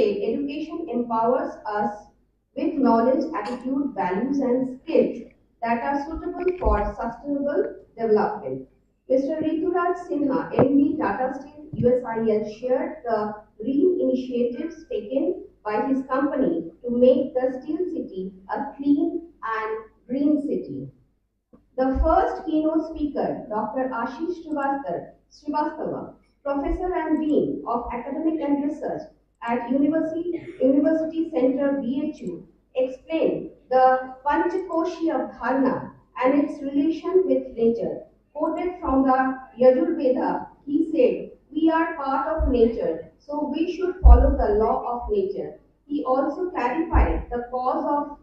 say education empowers us with knowledge, attitude, values, and skills that are suitable for sustainable development. Mr. Rituraj Sinha, MD Tata Steel USIL, shared the green initiatives taken by his company to make the steel city a clean and green city. The first keynote speaker, Dr. Ashish Srivastava, Professor and Dean of Academic and Research at University Center BHU, explained the Panchakoshi of Dharna and its relation with nature. Quoted from the Yajurveda, he said, "We are part of nature, so we should follow the law of nature." He also clarified the cause of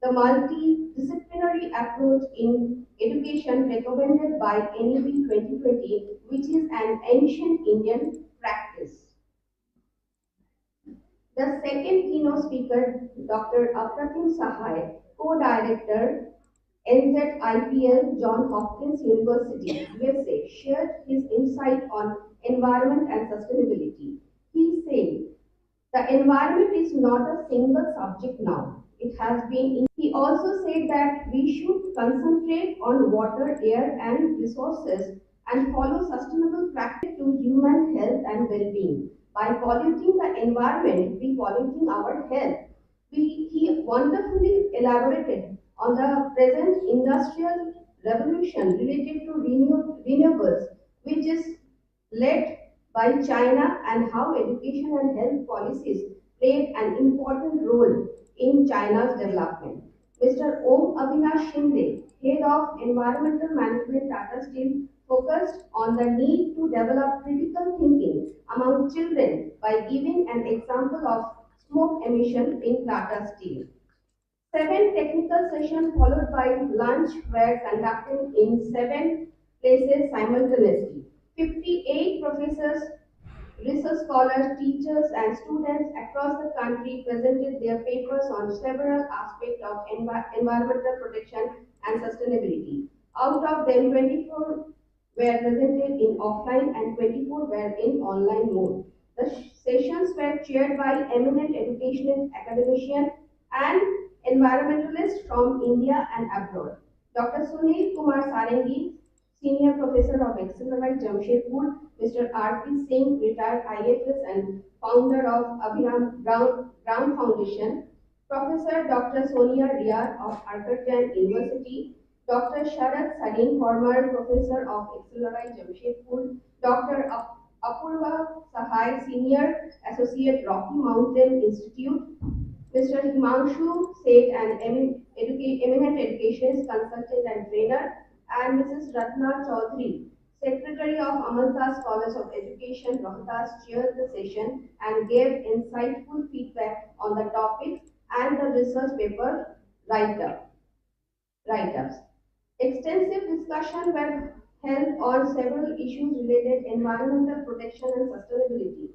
the multidisciplinary approach in education recommended by NEP 2020, which is an ancient Indian practice. The second keynote speaker, Dr. Apratim Sahai, co-director, NZIPL, Johns Hopkins University, USA, shared his insight on environment and sustainability. He said, "The environment is not a single subject now. It has been. He also said that we should concentrate on water, air, and resources and follow sustainable practice to human health and well-being. By polluting the environment, we polluting our health." He wonderfully elaborated on the present industrial revolution related to renewables, which is led by China, and how education and health policies played an important role in China's development. Mr. Om Avinash Shinde, head of environmental management Tata Steel, focused on the need to develop critical thinking among children by giving an example of smoke emission in Tata Steel. Seven technical sessions followed by lunch were conducted in seven places simultaneously. 58 professors, research scholars, teachers, and students across the country presented their papers on several aspects of environmental protection and sustainability. Out of them, 24 were presented in offline and 24 were in online mode. The sessions were chaired by eminent educational academicians and environmentalists from India and abroad. Dr. Sunil Kumar Sarangi, Senior Professor of Accelerate Jamshedpur, Mr. R.P. Singh, retired IFS and founder of Abhinam Gram Foundation, Professor Dr. Sonia Riyar of Arkajan University, Dr. Sharad Sarin, former Professor of Accelerate Jamshedpur, Dr. Apurva Sahai, Senior Associate Rocky Mountain Institute, Mr. Himanshu Seth, an eminent educationist, consultant and trainer, and Mrs. Ratna Chaudhary, Secretary of Amalta Scholars of Education, Rohtas, chaired the session and gave insightful feedback on the topics and the research paper write-ups. Extensive discussion were held on several issues related environmental protection and sustainability.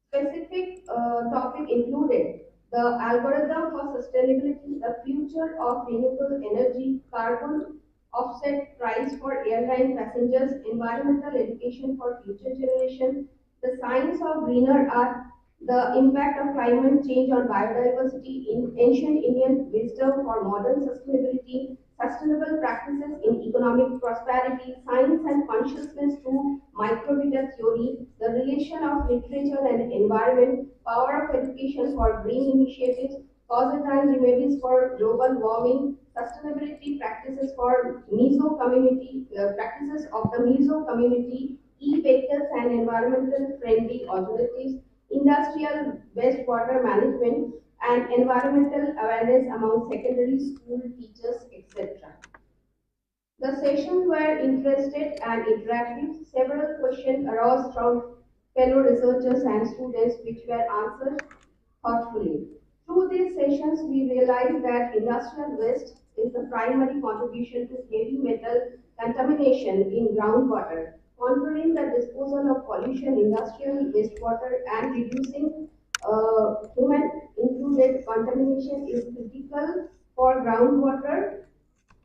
Specific topic included the algorithm for sustainability, the future of renewable energy, carbon offset price for airline passengers, environmental education for future generation, the science of greener earth, the impact of climate change on biodiversity in ancient Indian wisdom for modern sustainability, sustainable practices in economic prosperity, science and consciousness through microvita theory, the relation of literature and environment, power of education for green initiatives, causes and remedies for global warming, sustainability practices for Mizo community, practices of the Mizo community, e-vehicles and environmental friendly alternatives, industrial wastewater management, and environmental awareness among secondary school teachers, etc. The sessions were interested and interactive. Several questions arose from fellow researchers and students which were answered thoughtfully. Through these sessions, we realized that industrial waste is the primary contribution to heavy metal contamination in groundwater. Controlling the disposal of pollution, industrial wastewater, and reducing human included contamination is critical for groundwater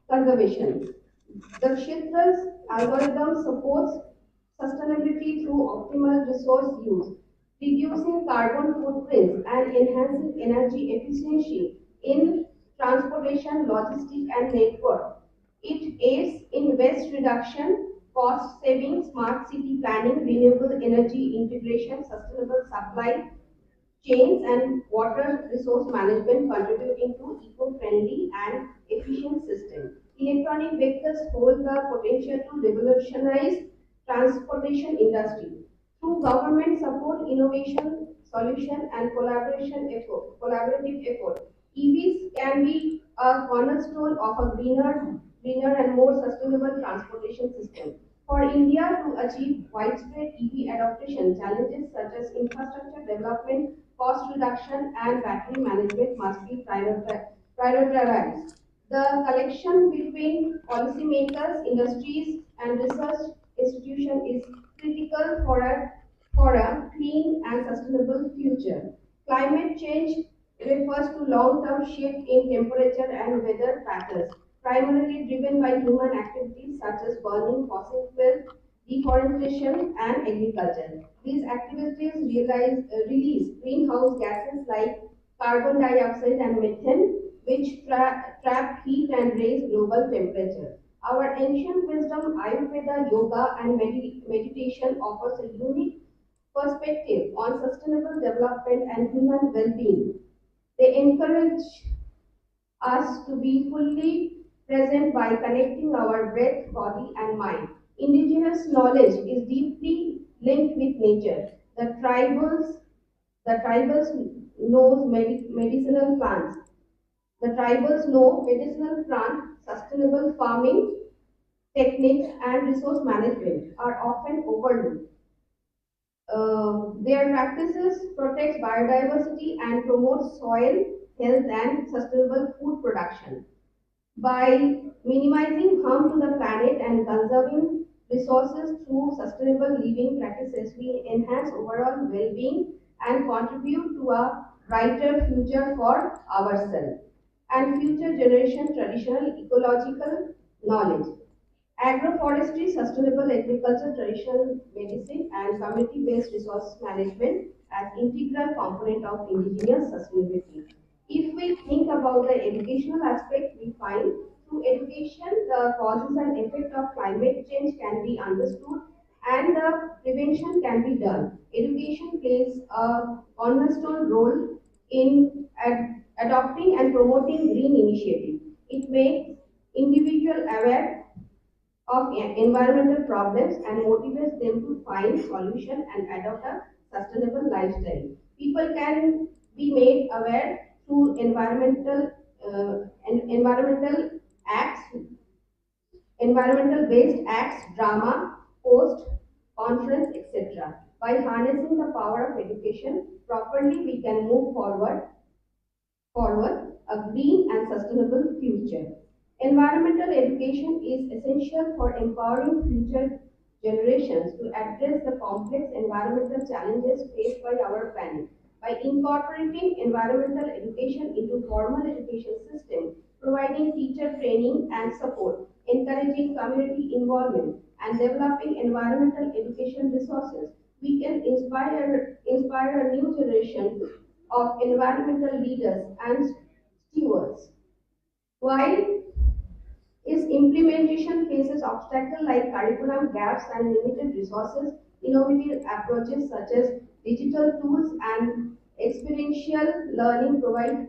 conservation. The Kshetra's algorithm supports sustainability through optimal resource use. reducing carbon footprints and enhancing energy efficiency in transportation, logistics, and network. It aids in waste reduction, cost saving, smart city planning, renewable energy integration, sustainable supply chains, and water resource management, contributing to eco-friendly and efficient system. Electronic vehicles hold the potential to revolutionize transportation industry. Through government support, innovation, solution, and collaborative effort, EVs can be a cornerstone of a greener and more sustainable transportation system. For India to achieve widespread EV adoption, challenges such as infrastructure development, cost reduction, and battery management must be prioritized. The collection between policymakers, industries, and research institutions is critical for a clean and sustainable future. Climate change refers to long-term shift in temperature and weather patterns, primarily driven by human activities such as burning fossil fuels, deforestation, and agriculture. These activities release greenhouse gases like carbon dioxide and methane, which trap heat and raise global temperature. Our ancient wisdom, Ayurveda, yoga, and meditation offers a unique perspective on sustainable development and human well-being. They encourage us to be fully present by connecting our breath, body, and mind. Indigenous knowledge is deeply linked with nature. The tribals knows medicinal plants. The tribals know medicinal plant, sustainable farming techniques, and resource management are often overlooked. Their practices protect biodiversity and promote soil health and sustainable food production. By minimizing harm to the planet and conserving resources through sustainable living practices, we enhance overall well-being and contribute to a brighter future for ourselves and future generation traditional ecological knowledge. Agroforestry, sustainable agriculture, traditional medicine, and community-based resource management as integral component of indigenous sustainability. If we think about the educational aspect, we find through education the causes and effect of climate change can be understood and the prevention can be done. Education plays a cornerstone role in adopting and promoting green initiatives. It makes individual aware of environmental problems and motivates them to find solutions and adopt a sustainable lifestyle. People can be made aware through environmental acts, environmental based acts, drama, post, conference, etc. By harnessing the power of education properly, we can move forward a green and sustainable future. Environmental education is essential for empowering future generations to address the complex environmental challenges faced by our planet. By incorporating environmental education into formal education system, providing teacher training and support, encouraging community involvement, and developing environmental education resources, we can inspire a new generation of environmental leaders and stewards. While its implementation faces obstacles like curriculum gaps and limited resources, innovative approaches such as digital tools and experiential learning provide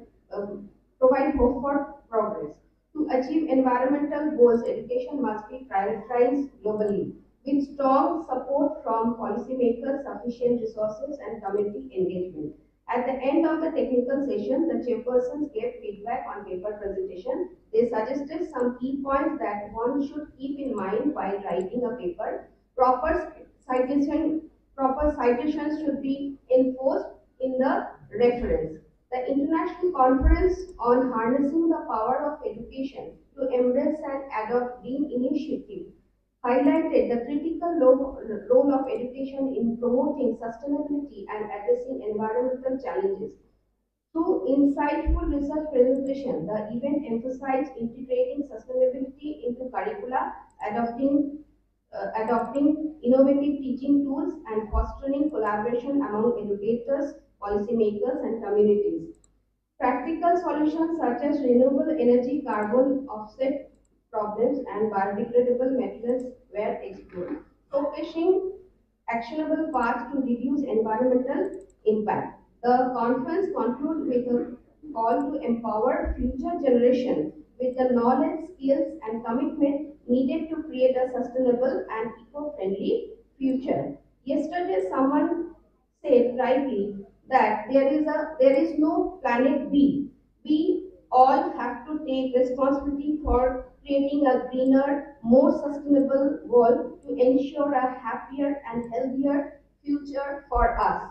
hope for progress. To achieve environmental goals, education must be prioritized globally with strong support from policymakers, sufficient resources, and community engagement. At the end of the technical session, the chairpersons gave feedback on paper presentation. They suggested some key points that one should keep in mind while writing a paper. Citation, proper citations should be enforced in the reference. The International Conference on Harnessing the Power of Education to Embrace and Adopt Green Initiative highlighted the critical role of education in promoting sustainability and addressing environmental challenges. Through insightful research presentation, the event emphasized integrating sustainability into curricula, adopting adopting innovative teaching tools, and fostering collaboration among educators, policymakers, and communities. Practical solutions such as renewable energy, carbon offset problems, and biodegradable materials were explored, focusing actionable paths to reduce environmental impact. The conference concluded with a call to empower future generations with the knowledge, skills, and commitment needed to create a sustainable and eco-friendly future. Yesterday, someone said rightly that there is no planet B. We all have to take responsibility for creating a greener, more sustainable world to ensure a happier and healthier future for us.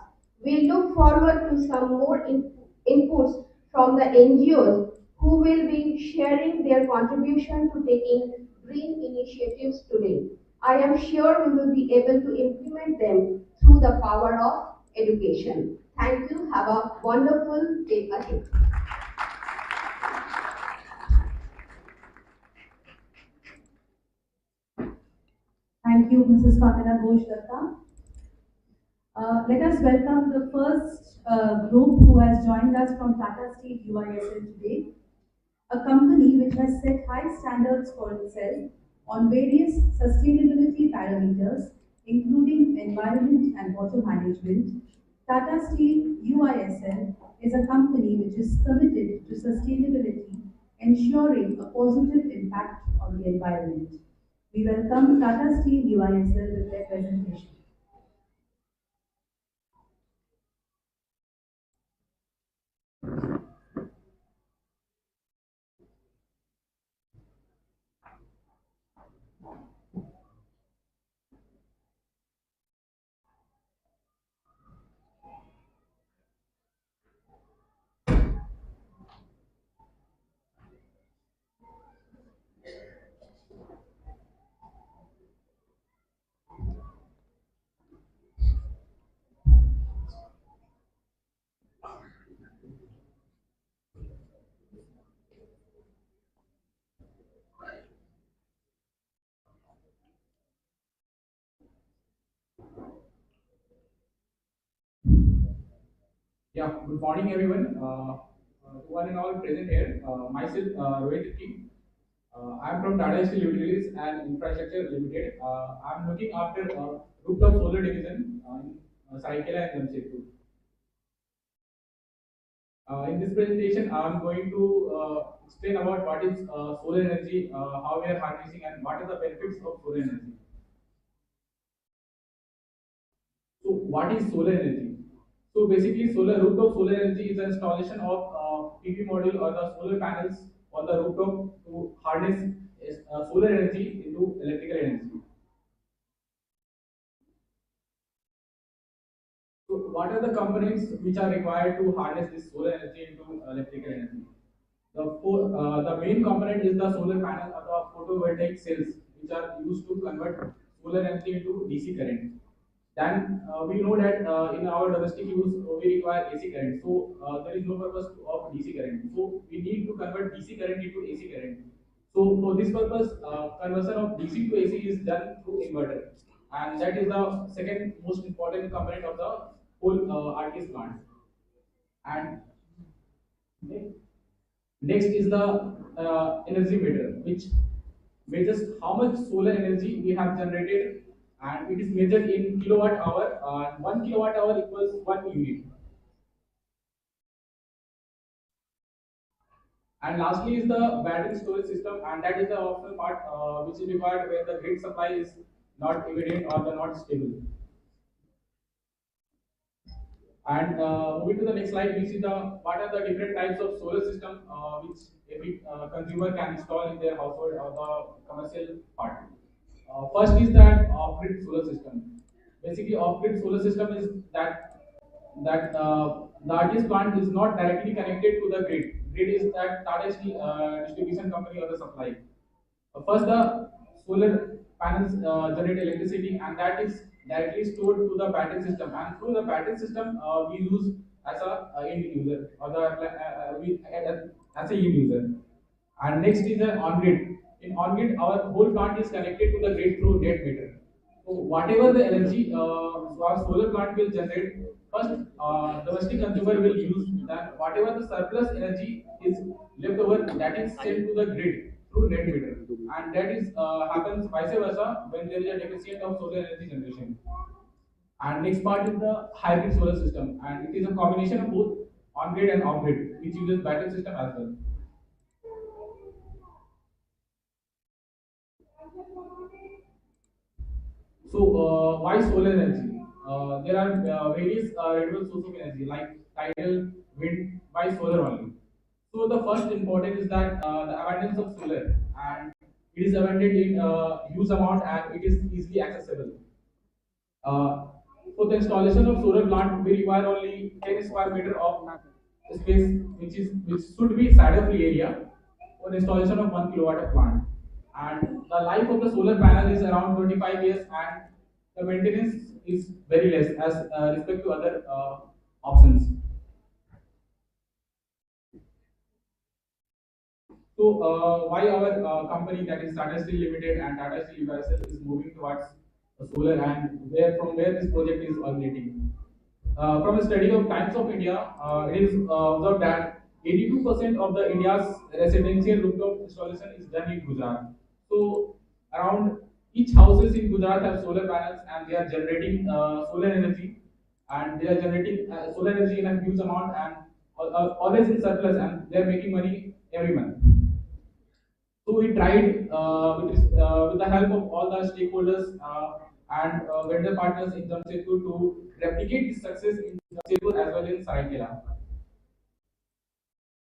We look forward to some more inputs from the NGOs who will be sharing their contribution to taking green initiatives today. I am sure we will be able to implement them through the power of education. Thank you. Have a wonderful day ahead. Thank you, Mrs. Kamila Ghosh Datta. Let us welcome the first group who has joined us from Tata Steel UISL today, a company which has set high standards for itself on various sustainability parameters, including environment and water management. Tata Steel UISL is a company which is committed to sustainability, ensuring a positive impact on the environment. We welcome Tata Steel UISL with their presentation. Yeah, good morning everyone. To one and all present here. Myself, Rohit King. I am from Tata Steel Utilities and Infrastructure Limited. I am looking after rooftop solar division in Saraikela and Jamshedpur. In this presentation, I am going to explain about what is solar energy, how we are harnessing, and what are the benefits of solar energy. So, what is solar energy? So basically, solar rooftop solar energy is an installation of PV module or the solar panels on the rooftop to harness solar energy into electrical energy. So what are the components which are required to harness this solar energy into electrical energy? The main component is the solar panel or the photovoltaic cells, which are used to convert solar energy into DC current. Then we know that in our domestic use we require AC current. So there is no purpose of DC current. So we need to convert DC current into AC current. So for this purpose, conversion of DC to AC is done through inverter, and that is the second most important component of the whole RTS plant. And next is the energy meter, which measures how much solar energy we have generated, and it is measured in kilowatt hour. 1 kilowatt hour equals 1 unit. And lastly is the battery storage system, and that is the optional part which is required where the grid supply is not evident or the not stable. And moving to the next slide, we see the what are the different types of solar system which every consumer can install in their household or the commercial part. First is that off-grid solar system. Basically, off-grid solar system is that the RTS plant is not directly connected to the grid. Grid is that Tata Steel distribution company or the supply. First, the solar panels generate electricity, and that is directly stored to the battery system. And through the battery system, we use as a end user or the we as a end user. And next is the on grid. in on-grid, our whole plant is connected to the grid through net meter. So whatever the energy so our solar plant will generate, first domestic consumer will use that. Whatever the surplus energy is left over, that is sent to the grid through net meter, and that is happens vice versa when there is a deficit of solar energy generation. And next part is the hybrid solar system, and it is a combination of both on-grid and off-grid, which uses battery system as well. So, why solar energy? There are various renewable sources of energy like tidal, wind, by solar only. So, the first important is that the abundance of solar, and it is abundant in huge amount and it is easily accessible. Uh, for the installation of solar plant, we require only 10 square meter of space, which should be saddle-free area for the installation of 1 kilowatt of plant. And the life of the solar panel is around 25 years, and the maintenance is very less as respect to other options. So, why our company, that is Tata Steel Limited and Tata Steel USA, is moving towards solar, and where this project is originating? From a study of Times of India, it is observed that 82% of the India's residential rooftop installation is done in Gujarat. So around each houses in Gujarat have solar panels, and they are generating solar energy, and they are generating solar energy in a huge amount, and always in surplus, and they are making money every month. So we tried with the help of all the stakeholders and vendor partners in Jamshedpur to replicate this success in Jamshedpur as well in Saraikela.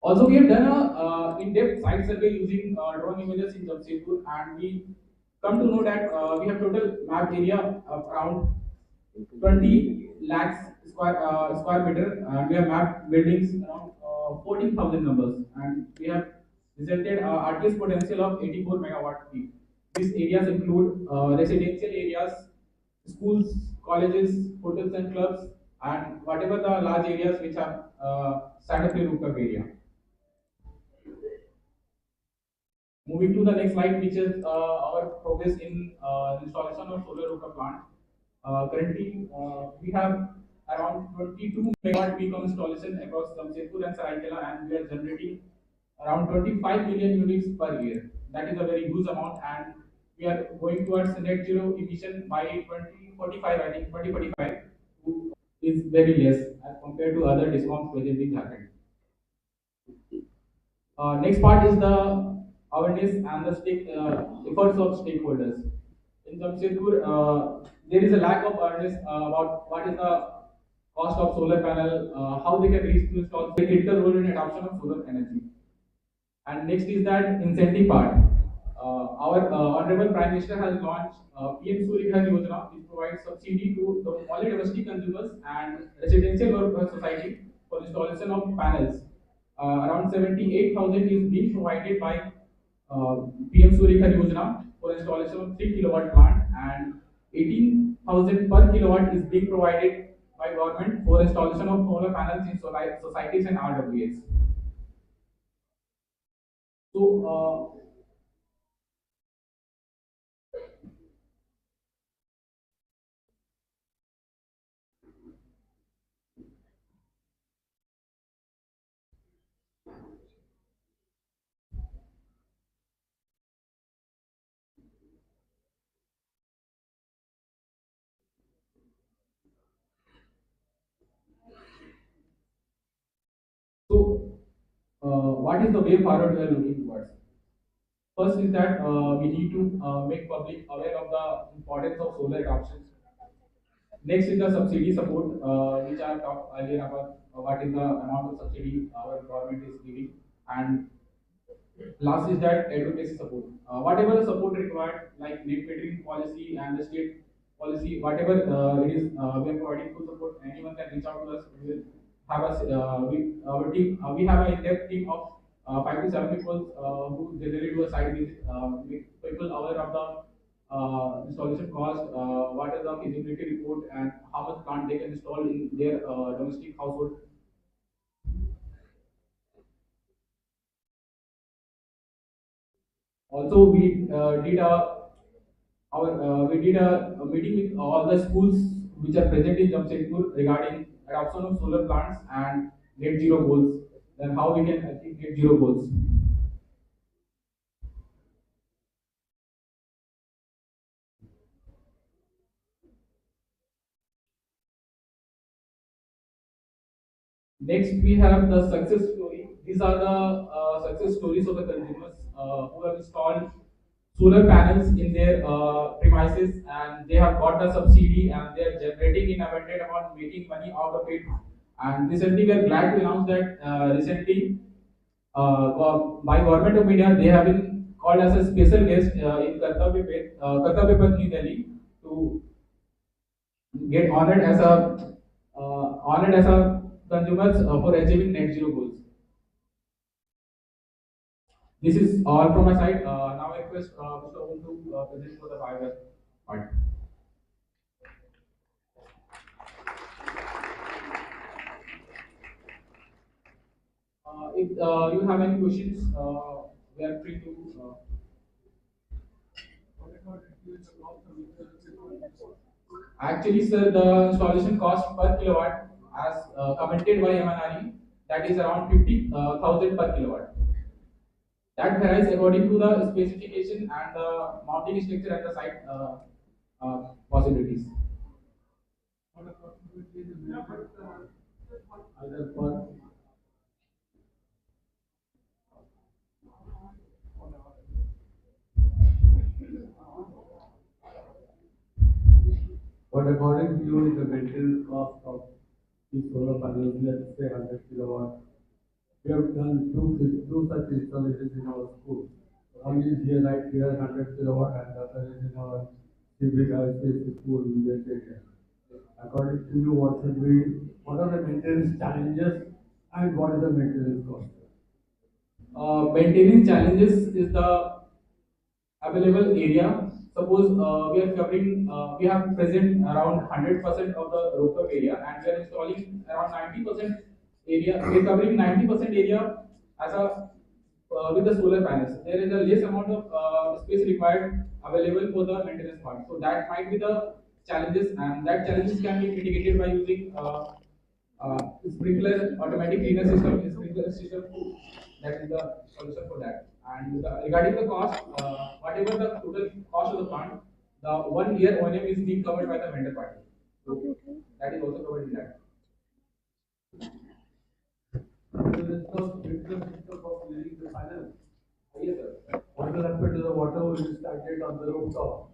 Also, we have done a in-depth site survey using drone images in Jamshedpur, and we come to know that we have total map area of around 20 lakhs square meter, and we have mapped buildings around 14,000 numbers, and we have resulted RTS potential of 84 megawatt peak. These areas include residential areas, schools, colleges, hotels and clubs, and whatever the large areas which are sanitary rooftop area. Moving to the next slide, which is our progress in installation of solar rooftop plant. Currently, we have around 22 megawatt peak of installation across Jamshedpur and Saraikela, and we are generating around 25 million units per year. That is a very huge amount, and we are going towards net zero emission by 2045. I think 2045 is very less as compared to other discounts present in Jharkhand. Next part is the awareness and the efforts of stakeholders. In Jamshedpur, there is a lack of awareness about what is the cost of solar panel, how they can reach to install the critical role in adoption of solar energy. And next is that incentive part. Our Honorable Prime Minister has launched PM Surya Ghar Yojana, which provides subsidy to the only domestic consumers and residential or society for installation of panels. Around 78,000 is being provided by PM Surya Ghar Yojana for installation of 3 kilowatt plant, and 18,000 per kilowatt is being provided by government for installation of solar panels in societies and RWAs. So, what is the way forward we are looking towards? First is that we need to make public aware of the importance of solar adoption. Next is the subsidy support, which I talked earlier about what is the amount of subsidy our government is giving, and last is that advocacy support. Whatever the support required, like net metering policy and the state policy, whatever it is, we are providing full support. Anyone can reach out to us. We will have our team. We have an in-depth team of 5 to 7 people who generally do a site visit, make people aware of the installation cost, what is the feasibility report, and how much plant they can install in their domestic household. Also, we did a meeting with all the schools which are present in Jamshedpur regarding adoption of solar plants and net zero goals. Then how we can achieve net zero goals. Next, we have the success story. These are the success stories of the consumers who have installed solar panels in their premises, and they have got the subsidy and they are generating in abundant amount, making money out of it. And recently, we are glad to announce that recently by government of India, they have been called as a special guest in Kartavya Path, New Delhi, to get honored as a consumers for achieving net zero goals. This is all from my side. Now I request Mr. Om to present for the biogas part. If you have any questions, we are free to. Actually, sir, the installation cost per kilowatt, as commented by MNRE, that is around 50,000 per kilowatt. That varies according to the specification and the mounting structure and the site possibilities. Other for But according to you, the maintenance cost of the solar panels, let's say 100 kilowatt, we have done two such installations in our school. One is here, right here, 100 kilowatt, and the other is in our civic school in this area. According to you, what are the maintenance challenges and what is the maintenance cost? Maintenance challenges is the available area. Suppose we have present around 100% of the rooftop area, and we are installing around 90% area. We are covering 90% area as a with the solar panels. There is a less amount of space required available for the maintenance part. So that might be the challenges, and that challenges can be mitigated by using sprinkler automatic cleaner system, sprinkler system. That is the solution for that. And regarding the cost, whatever the total cost of the plant, the 1 year O&M is being covered by the vendor party. So that is also covered in that. So there's no sprinkler system for cleaning the panels. Yes, sir. What will happen to the water will be stagnant on the rooftop?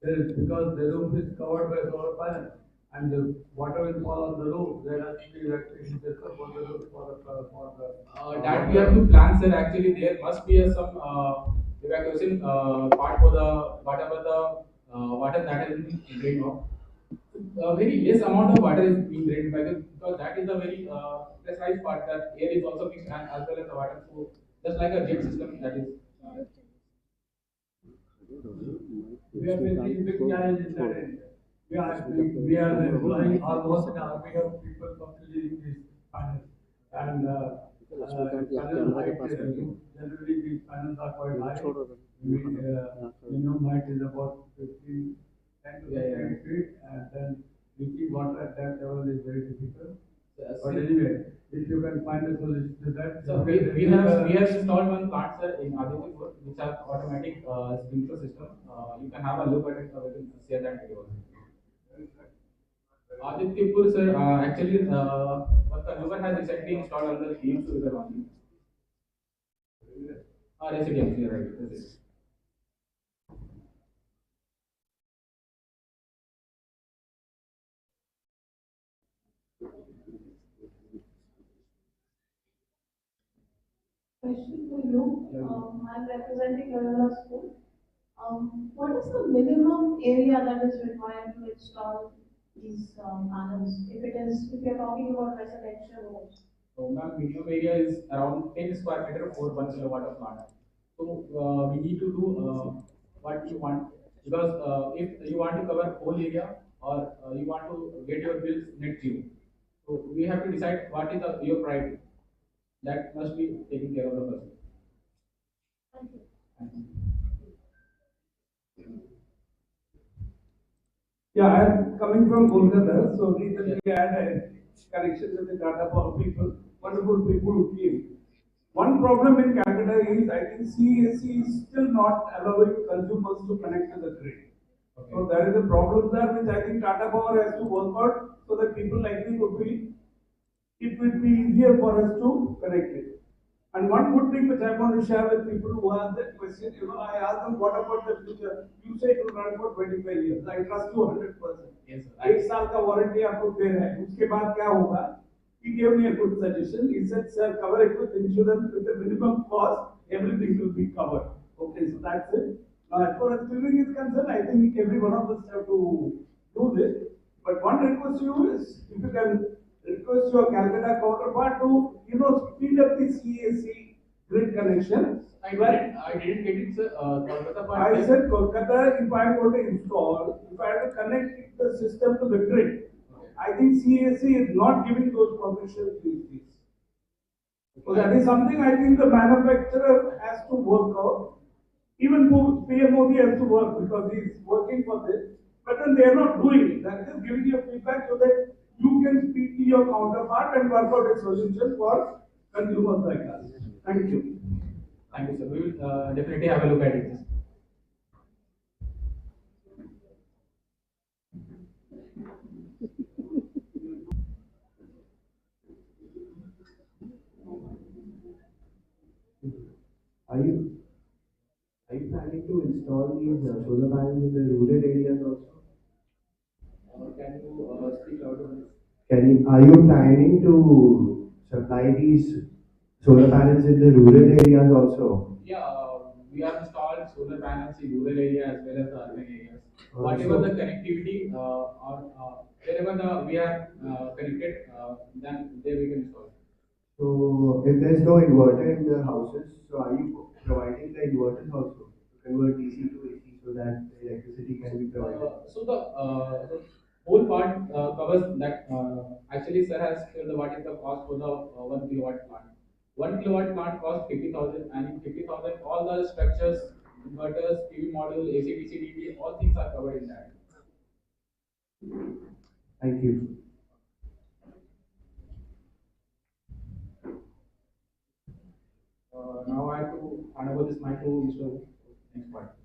There is because the roof is covered by solar panel and the water will fall on the roof. There has to be electricity system for the roof for the that we have to plan, sir. Actually, there must be some evacuation part for the whatever the water that is being drained off. Very less amount of water is being drained by because that is a very pressurized part that air is also mixed and as well as the water. So just like a jet system that is. We are facing big challenge in that area. We are employing almost an army of people for cleaning these panels. And panel height, generally these panels are quite high. Minimum height is about 15, 10 to 15 feet, and then reaching water at that level is very difficult. Yes. But anyway, if you can find a solution to that. So we have installed one plant, sir, in Aditipur which has automatic sprinkler system. You can have a look at it. We can share that video. Aditipur, sir, actually, one consumer has recently installed under Games Sugar only. Residential, right? That's it. Question for you. I'm representing Gronest school. What is the minimum area that is required to install these panels? If you're talking about residential homes. So, ma'am, minimum area is around 10 square meter for 1 kilowatt of plant. So, we need to do what you want because if you want to cover whole area or you want to get your bills net zero, so we have to decide what is your priority. That must be taken care of the person. Thank you. Yeah, I am coming from Kolkata, so recently I had a connection with the Tata Power people, wonderful people who came. One problem in Calcutta is I think CAC is still not allowing consumers to connect to the grid. Okay. So there is a problem there which I think Tata Power has to work out so that people like me would be, it will be easier for us to connect it. And one good thing which I want to share with people who ask that question, I ask them, what about the future? You say it will run for 25 years. I trust you 100%. Yes, sir. एक साल का warranty आपको दे रहे हैं उसके बाद क्या होगा he gave me a good suggestion. He said, sir, cover it with insurance with a minimum cost, everything will be covered. Okay, so that's it. Now, as far as filling is concerned, I think every one of us have to do this. But one request to you is, if you can request your Calcutta counterpart to, speed up the CAC grid connection. I didn't get it, sir. Kolkata part. I said Kolkata, if I am going to install, if I have to connect the system to the grid, I think CAC is not giving those permissions these days. So that is something I think the manufacturer has to work out. Even PM Modi has to work because he is working for this. But then they are not doing it. They are just giving you feedback so that you can speak to your counterpart and work out a solution for consumers like us. Thank you. Thank you, sir. We will definitely have a look at it. Are you planning to install these solar panels in the rural areas also? Can you speak louder? Are you planning to supply these solar panels in the rural areas also? Yeah, we have installed solar panels in rural area as well as the urban areas. Uh, Whatever the so- connectivity or wherever we are connected, then there we can install. So if there's no inverter in the houses, so are you providing the inverters also to convert DC to AC so that the electricity can be provided? So the whole part covers that. Actually, sir has told what is the cost for the 1 kilowatt plant. 1 kilowatt plant costs 50,000, and in 50,000, all the structures, inverters, PV module, AC, DC, DP, all things are covered in that. Thank you. Now I have to hand over this mic to Mr. Next part.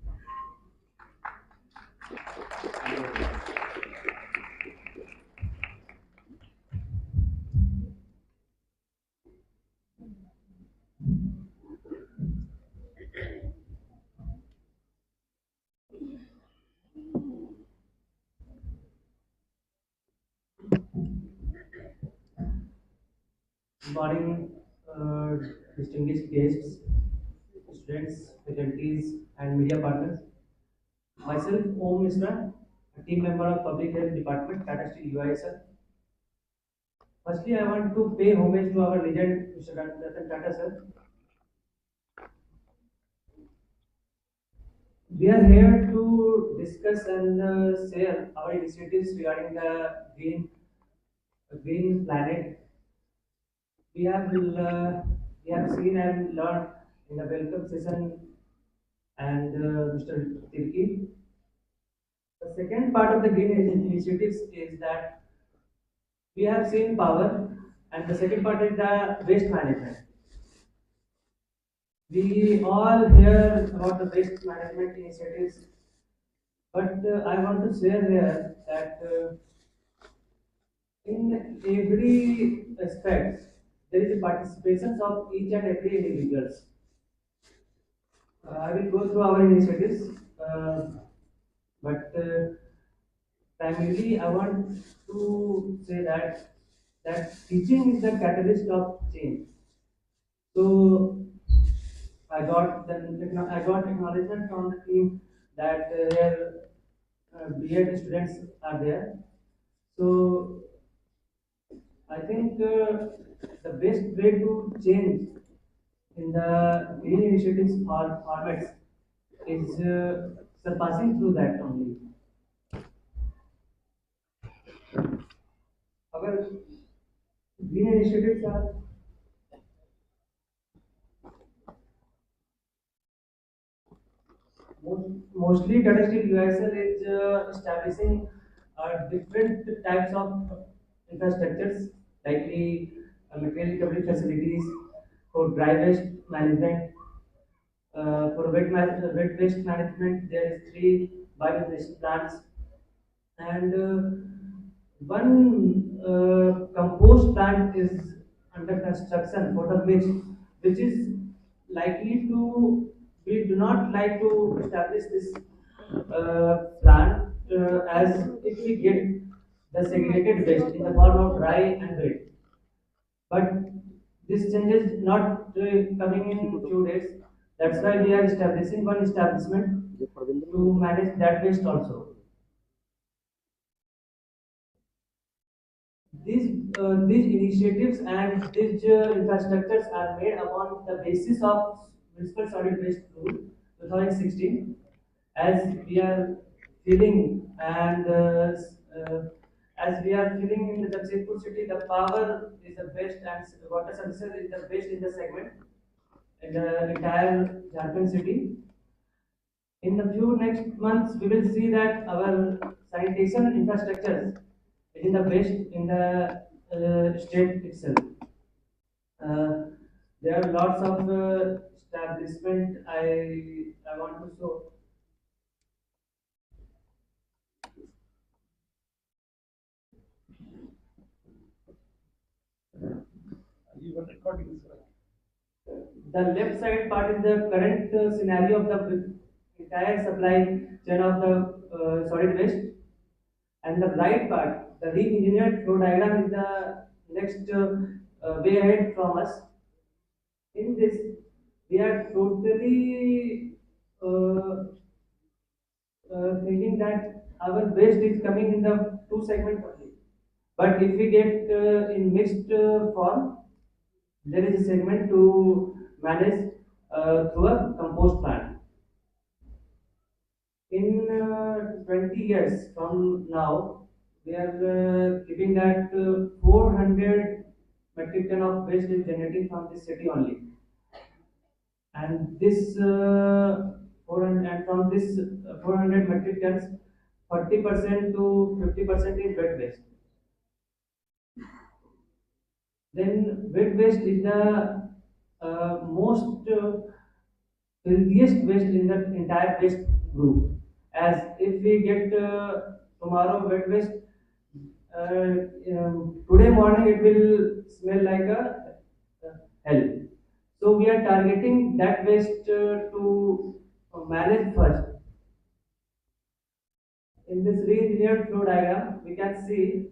Good morning, uh, distinguished guests, students, faculties, and media partners. Myself, Om Misra, a team member of Public Health Department, Tata Steel UISL. Firstly, I want to pay homage to our legend, Mr. Ratan Tata sir. We are here to discuss and share our initiatives regarding the green planet. We have we have seen and learned in the welcome session and Mr. Tirki. The second part of the green initiatives is that we have seen power, and the second part is the waste management. We all hear about the waste management initiatives, but I want to share here that in every aspect there is a participation of each and every individuals. I will go through our initiatives, but primarily I want to say that teaching is the catalyst of change. So I got acknowledgement from the team that their B.Ed students are there. So I think the best way to change in the green initiatives formats is surpassing through that only. Our green initiatives are Mostly Tata Steel USL is establishing different types of infrastructures, likely material recovery facilities for dry waste management. For wet waste management, there is three bioinnovation plants, and one compost plant is under construction for the which is likely to, we do not like to establish this plant as if we get the segregated waste in the form of dry and wet. But this change is not coming in few days. That's why we are establishing one establishment to manage that waste also. These initiatives and these infrastructures are made upon the basis of Municipal Solid Waste Rule 2016. As we are feeling and as we are feeling in the Jamshedpur city, the power is the best and water services is the best in the segment in the entire Jharkhand city. In the few next months, we will see that our sanitation infrastructures is in the best in the state itself. Uh, there are lots of establishment I want to show. You were recording, sir. The left side part is the current scenario of the entire supply chain of the solid waste, and the right part, the re-engineered flow diagram, is the next way ahead from us. In this, we are totally thinking that our waste is coming in the two segment only. But if we get in mixed form, there is a segment to manage through a compost plant. In 20 years from now, we are keeping that 400 metric ton of waste is generating from this city only. And this 400, and from this 400 metric tons, 40% to 50% is wet waste. Then wet waste is the most filthiest waste in the entire waste group. As if we get tomorrow wet waste, today morning it will smell like a hell. So we are targeting that waste to manage first. In this re-engineered flow diagram, we can see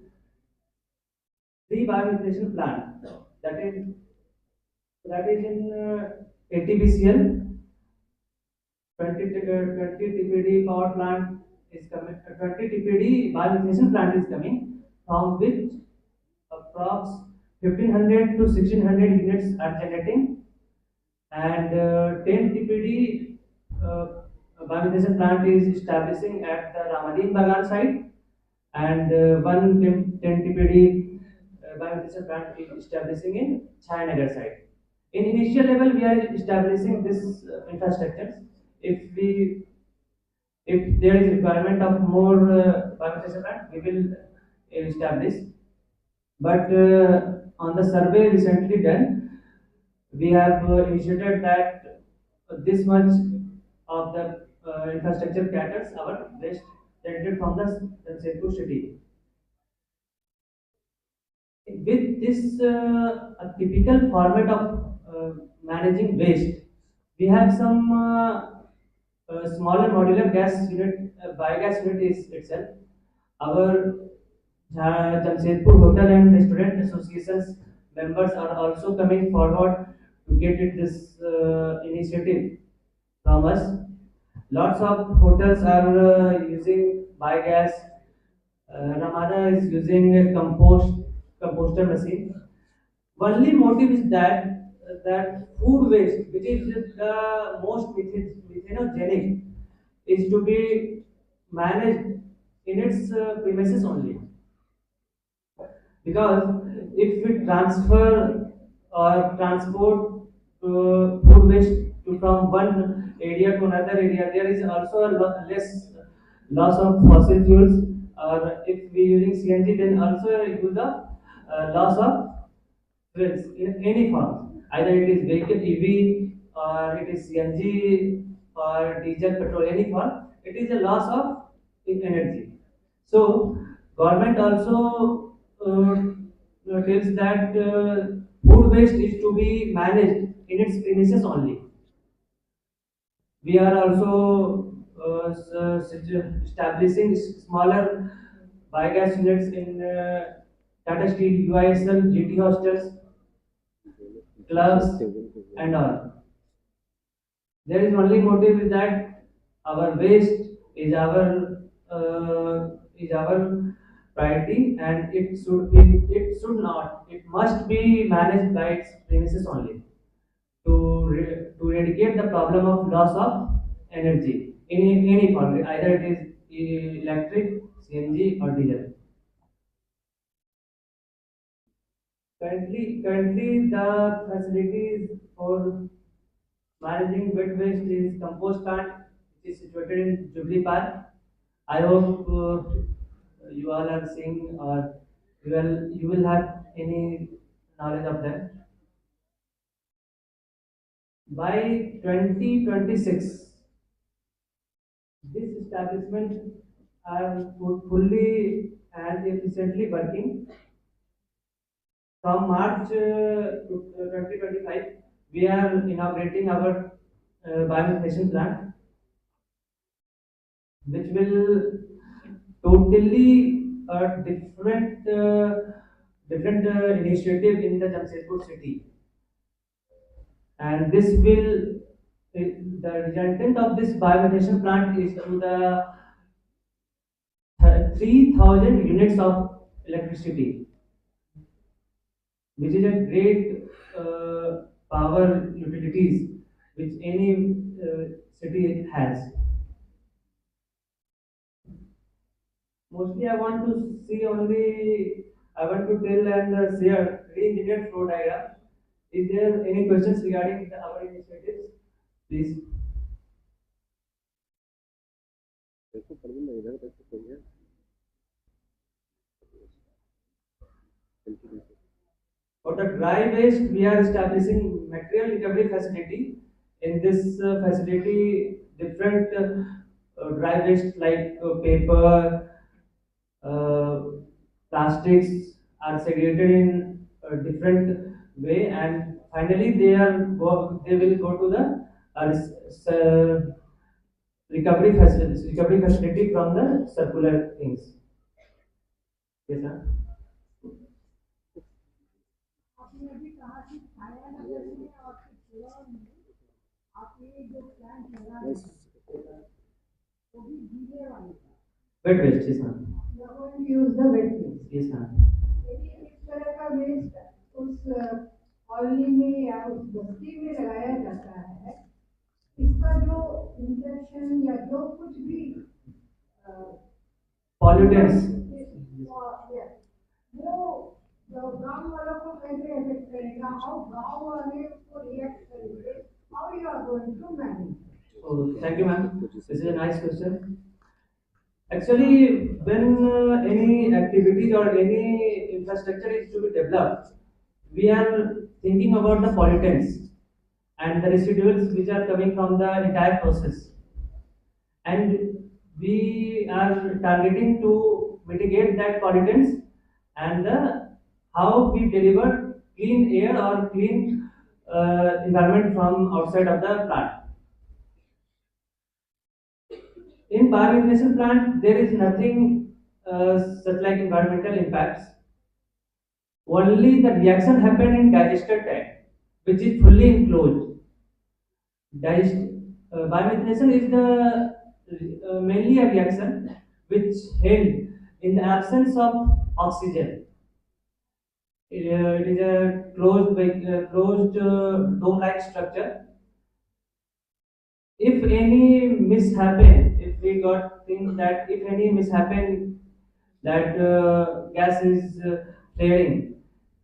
three bioinflation plant. That is in 80 BCL, 20 TPD power plant is coming. 20 TPD bioinflation plant is coming, from which approx 1500 to 1600 units are generating, and 10 TPD bioinflation plant is establishing at the Ramadin Bagan site, and one 10 TPD bioinflation plant is establishing in Chayanagar site. In initial level, we are establishing this infrastructure. If we, if there is requirement of more bioinflation plant, we will establish. But on the survey recently done, we have initiated that this much of the infrastructure caters our waste generated from the Jamshedpur city. With this a typical format of managing waste, we have some smaller modular gas unit, biogas unit is itself. Our Jamshedpur Hotel and Restaurant Associations members are also coming forward to get it this initiative from us. Lots of hotels are using biogas. Ramada is using a composter machine. Only motive is that food waste, which is the most methanogenic, is to be managed in its premises only. Because if we transfer or transport food waste from one area to another area, there is also a less loss of fossil fuels. Or if we using CNG, then also use the loss of fuels in any form. Either it is vehicle EV or it is CNG or diesel, petrol, any form. It is a loss of energy. So government also tells that food waste is to be managed in its premises only. We are also establishing smaller biogas units in Tata Steel, UISL, GT hostels, clubs, and all. There is only motive is that our waste is our priority, and it should not, it must be managed by its premises only to eradicate the problem of loss of energy in any form, either it is electric, CNG, or diesel. Currently, the facilities for managing wet waste is compost plant, which is situated in Jubilee Park. I hope you all are seeing, or you will have any knowledge of that. By 2026, this establishment are fully and efficiently working. From March to 2025, we are inaugurating our biomethylation plant, which will totally different initiative in the Jamshedpur city, and this will the resultant of this biomethylation plant is to the 3,000 units of electricity, which is a great power utilities which any city has. Mostly, I want to tell and share re-engineered flow diagram. Is there any questions regarding our initiatives? Please. For the dry waste, we are establishing material recovery facility. In this facility, different dry waste like paper, uh, plastics are segregated in a different way, and finally they will go to the recovery facility from the circular things. Yes, sir. आपने अभी कहा कि छाया नगर में और त्रिपुरा में आपने जो plant लगा है वो भी गीले वाले का Wet waste, yes, sir. You are going to use the wet waste. Yes, sir. यदि इस तरह का वेस्ट उस कॉलोनी में या उस बस्ती में लगाया जाता है, इसका जो इंजेक्शन या जो कुछ भी Pollutants. वो गांव वालों को कैसे इफेक्ट करेगा, हाउ गांव वाले उसको रिएक्ट करेंगे, how you are going to manage? Oh, thank you, ma'am. This is a nice question. Actually, when any activities or any infrastructure is to be developed, we are thinking about the pollutants and the residuals which are coming from the entire process. And we are targeting to mitigate that pollutants and how we deliver clean air or clean environment from outside of the plant. In biomethylation plant, there is nothing such like environmental impacts. Only the reaction happen in digester tank, which is fully enclosed. Digest, biomethylation is the mainly a reaction which held in the absence of oxygen. It is a closed dome-like structure. If any mishappen, if we got things that if any mishappen that gas is flaring,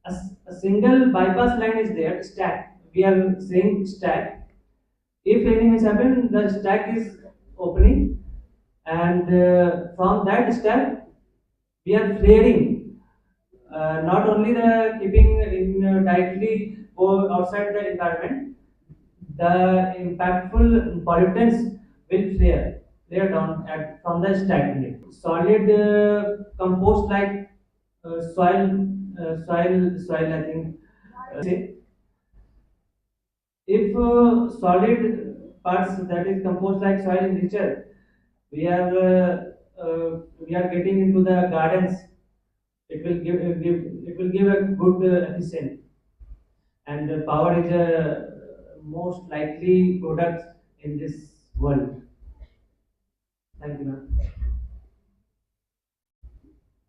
a single bypass line is there, stack. We are saying stack. If any mishappen, the stack is opening, and from that stack we are clearing. Not only the keeping in tightly or outside the environment, the impactful pollutants will flare down from the stack. Solid compost like soil. I think say if solid parts that is composed like soil in nature, we are getting into the gardens. It will give a good efficient, and power is a most likely product in this world. Thank you, ma'am.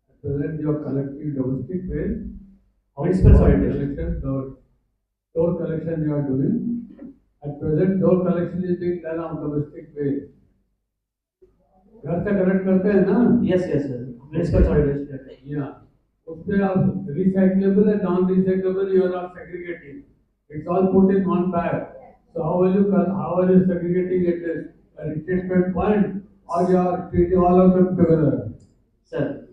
At present, you are collecting domestic waste. Municipal solid waste. Collection, door collection you are doing. At present, door collection is being done on domestic waste. घर से collect करते हैं ना? Yes, yes, sir. Municipal solid waste. Yeah. उससे आप recyclable and non-recyclable you are not segregating. It's all put in one bag. So how are you segregating it at a treatment point, or you are treating all of them together? Sir,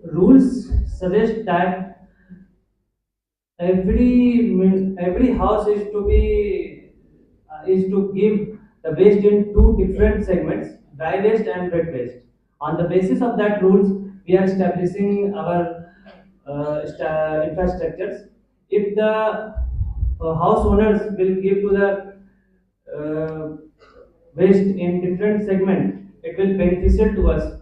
rules suggest that every house is to give the waste in two different segments, dry waste and wet waste. On the basis of that rules, we are establishing our infrastructures. If the house owners will give to the uh, waste in different segment, it will beneficial to us.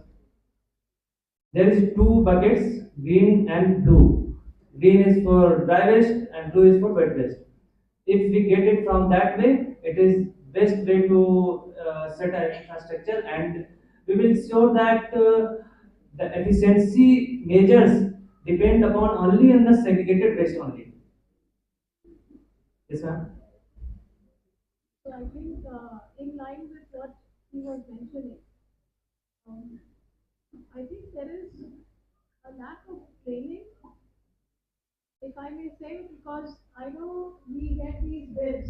There is two buckets, green and blue. Green is for dry waste and blue is for wet waste. If we get it from that way, it is best way to set our infrastructure, and we will show that the efficiency measures depend upon only on the segregated waste only. Yes, ma'am. So I think in line with what he was mentioning, um, I think there is a lack of training, if I may say, because I know we get these bids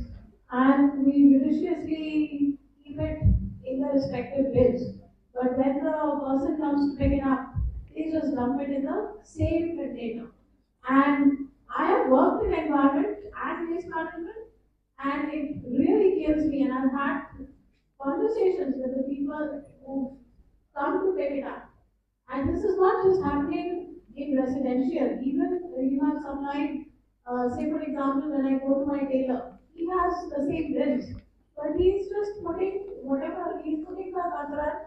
and we judiciously keep it in the respective bids. But when the person comes to pick it up, they just dump it in the same container. And I have worked in environment and waste management, and it really kills me. And I've had conversations with the people who come to pick it up. And this is not just happening in residential. Even you have some like, say for example, when I go to my tailor, he has the same bins, but he's just putting whatever he's putting the katra,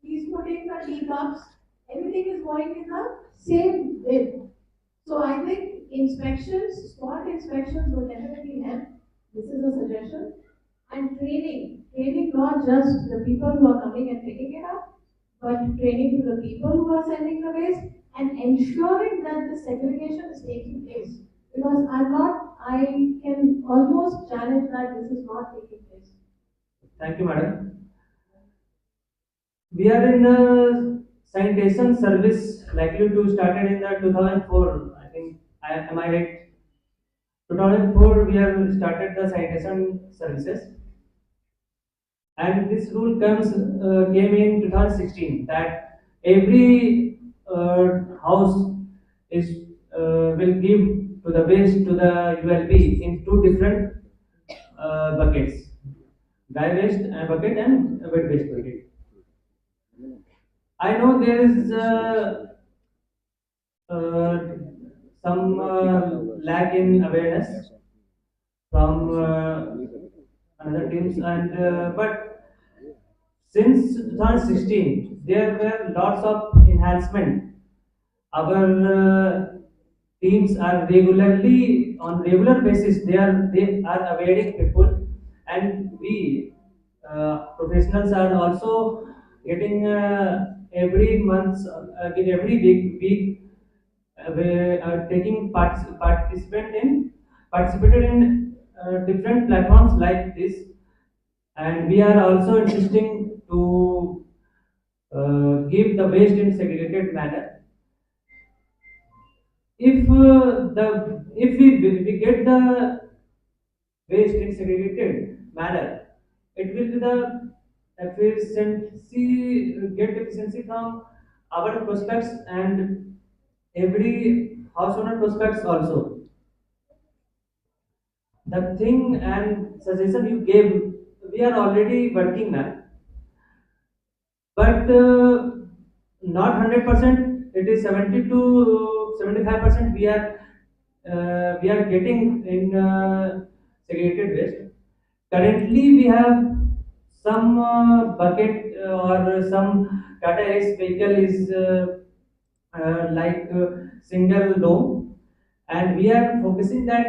he's putting the teacups, everything is going in the same bin. So I think inspections, spot inspections will definitely help. This is a suggestion. And training not just the people who are coming and picking it up, but training to the people who are sending the waste and ensuring that the segregation is taking place. Because I can almost challenge that this is not taking place. Thank you, madam. We are in the sanitation service likely to started in the 2004. I think, am I right? 2004 we have started the sanitation services, and this rule came in 2016 that every house is will give to the waste to the ULB in two different buckets, dry waste bucket and wet waste bucket. I know there is uh, some lack in awareness from another teams, and but since 2016 there were lots of enhancement. Our teams are regularly on regular basis they are awaiting people, and we professionals are also getting every month every week we are taking participated in different platforms like this, and we are also insisting to give the waste in segregated manner. If we get the waste in segregated manner, it will be the efficiency, get efficiency from our prospects and every house owner prospects also. The thing and suggestion you gave, we are already working now, but not 100%. It is 70 to 75%. We are getting in segregated waste. Currently, we have some bucket or some Tata Ace vehicle is like single dome, and we are focusing that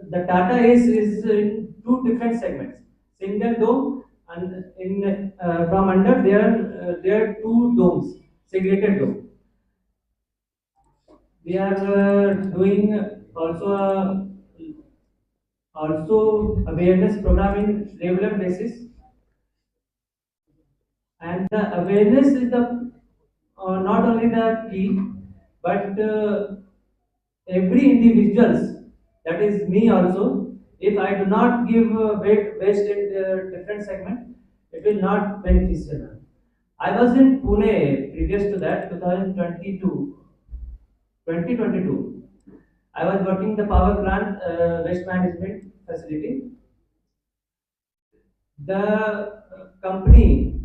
the Tata Ace is in two different segments, single dome, and in from under there are two domes, segregated dome. We are doing also awareness program in regular basis, and the awareness is the not only the key, but every individuals, that is me also, if I do not give waste in the different segment, it will not beneficial. I was in Pune previous to that 2022. I was working the power plant waste management facility. The company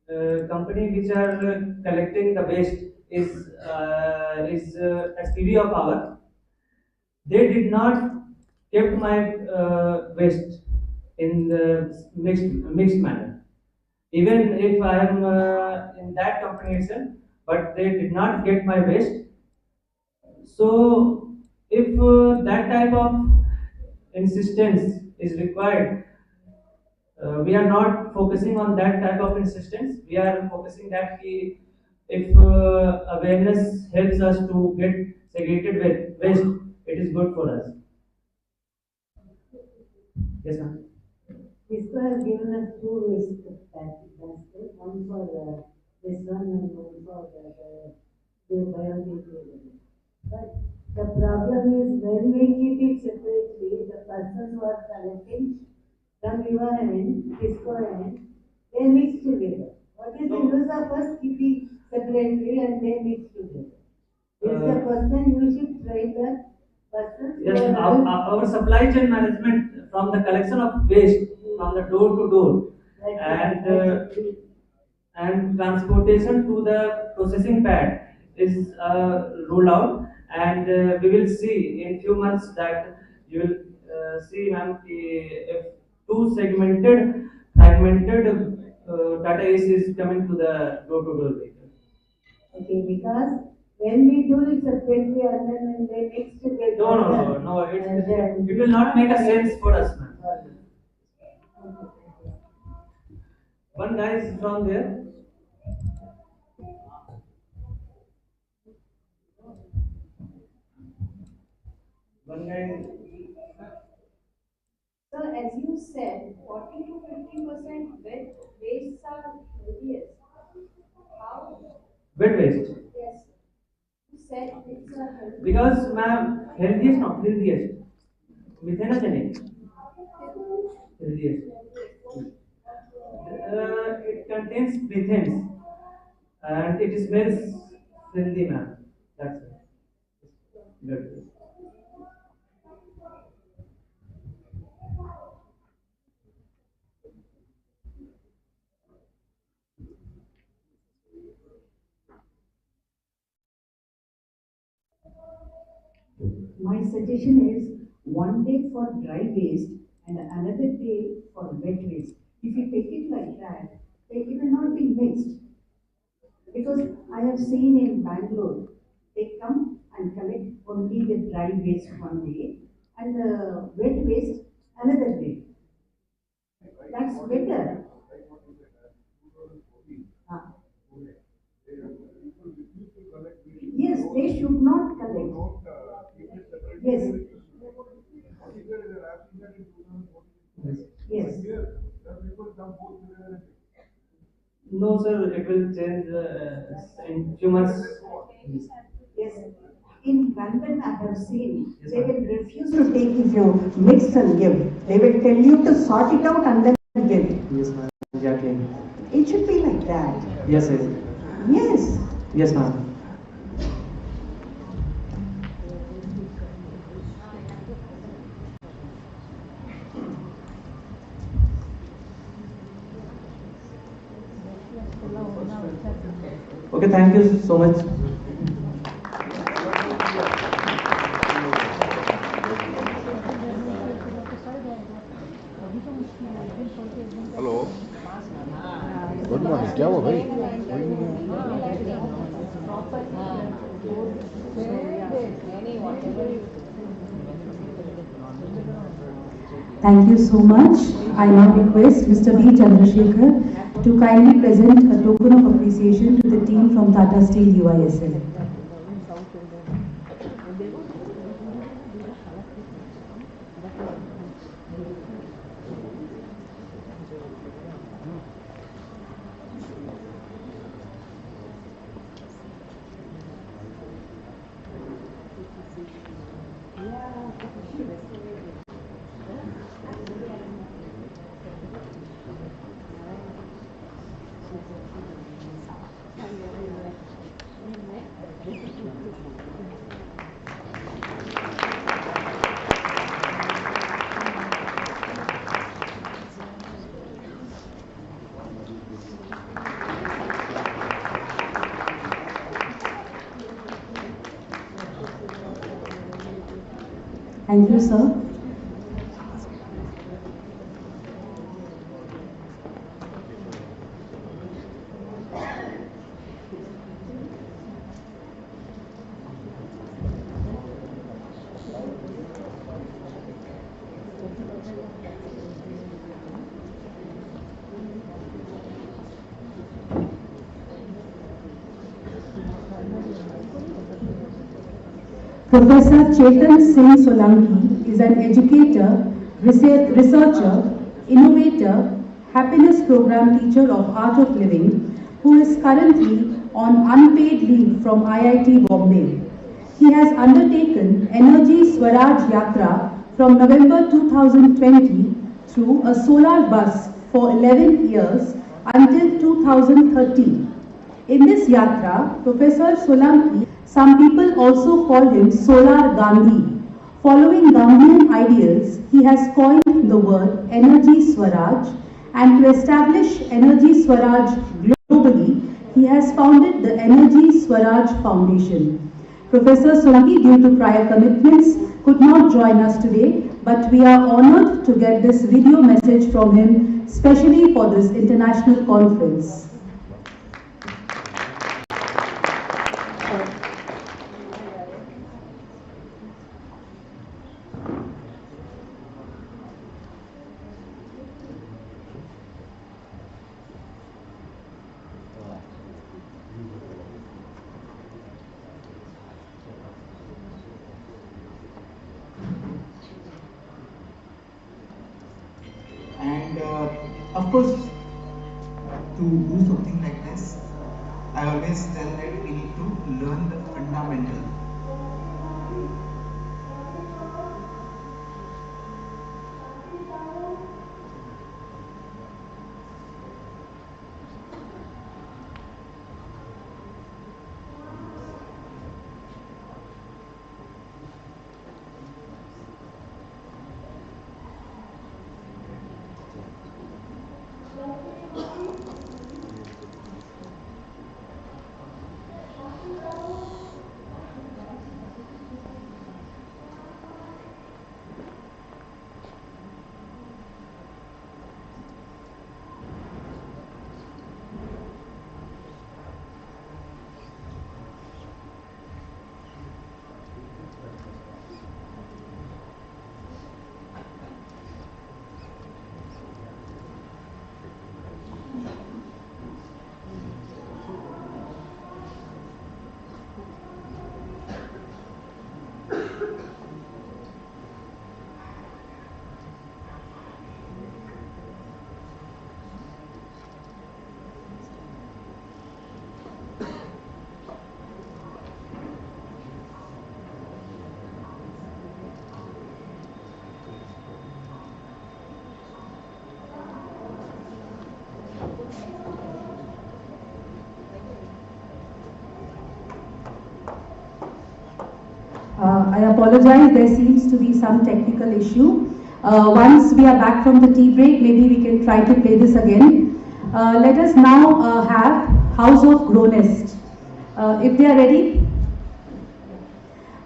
which are collecting the waste is SPV of our. They did not kept my waste in the mixed manner. Even if I am in that company itself, but they did not get my waste. So if that type of insistence is required, we are not focusing on that type of insistence. We are focusing that if awareness helps us to get segregated waste, it is good for us. Yes, ma'am. ISCO has given us two waste baskets, one for this one and one for the biodegradable. But the problem is when we keep it separately, the persons who are collecting from your end, ISCO end, they mix together. What is the use of us keeping separately and they mix together? It's a question you should try the persons who Yes, our supply chain management from the collection of waste from the door to door, and and transportation to the processing pad is ruled out, and we will see in few months that you will see, ma'am, if two fragmented Tata Ace is coming to the door to door vehicle. Okay, because when we do it separately and then when they mix together. No, it will not make a sense for us, ma'am. One guy is from there. One guy. So as you said, 40 to 50% wet wastes are healthiest. How? Wet waste. Yes. You said it's a healthy. Because, ma'am, healthiest, not healthiest. Methanogenic. Healthiest. It contains methane and it smells healthy, ma'am. That's it. Good. My suggestion is one day for dry waste and another day for wet waste. If you take it like that, they will not be mixed. Because I have seen in Bangalore, they come and collect only the dry waste one day and the wet waste another day. That's better. Ah. Yes, they should not collect. Yes. Yes. No, sir, it will change in few months. Yes. In London, I have seen they will refuse to take if you mix and give. They will tell you to sort it out and then give. Yes, ma'am. Exactly. It should be like that. Yes, yes. Yes. Yes, ma'am. Okay, thank you so much. Hello good morning क्या हुआ भाई Thank you so much. I now request Mr. B. Chandrasekhar to kindly present a token of appreciation to the team from Tata Steel UISL. Thank you, sir. Professor Chetan Singh Solanki is an educator, researcher, innovator, happiness program teacher of Art of Living, who is currently on unpaid leave from IIT Bombay. He has undertaken Energy Swaraj Yatra from November 2020 through a solar bus for 11 years until 2013. In this yatra, Professor Solanki, some people also call him Solar Gandhi. Following Gandhian ideals, he has coined the word Energy Swaraj, and to establish Energy Swaraj globally, he has founded the Energy Swaraj Foundation. Professor Solanki, due to prior commitments, could not join us today, but we are honored to get this video message from him, specially for this international conference. And of course, to do something like this, I always tell that we need to learn the fundamental. I apologize, there seems to be some technical issue. Once we are back from the tea break, maybe we can try to play this again. Let us now have House of Gronest. If they are ready.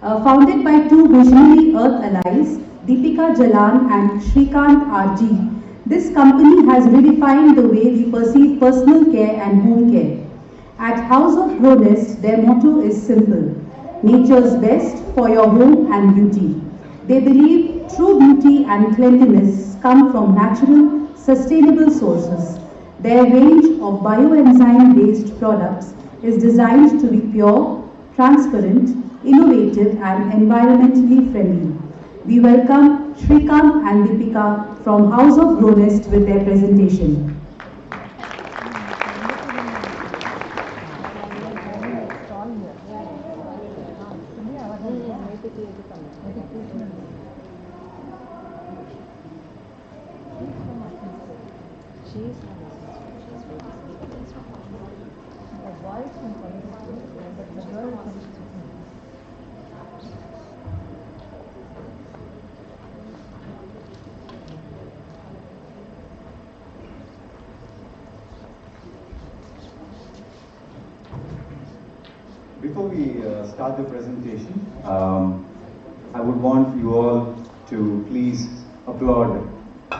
Founded by two visionary Earth allies, Deepika Jalan and Shrikant RG, this company has redefined the way we perceive personal care and home care. At House of Gronest, their motto is simple: nature's best for your home and beauty. They believe true beauty and cleanliness come from natural, sustainable sources. Their range of bioenzyme-based products is designed to be pure, transparent, innovative and environmentally friendly. We welcome Shrikant and Deepika from House of Gronest with their presentation. Before we start the presentation, I would want you all to please applaud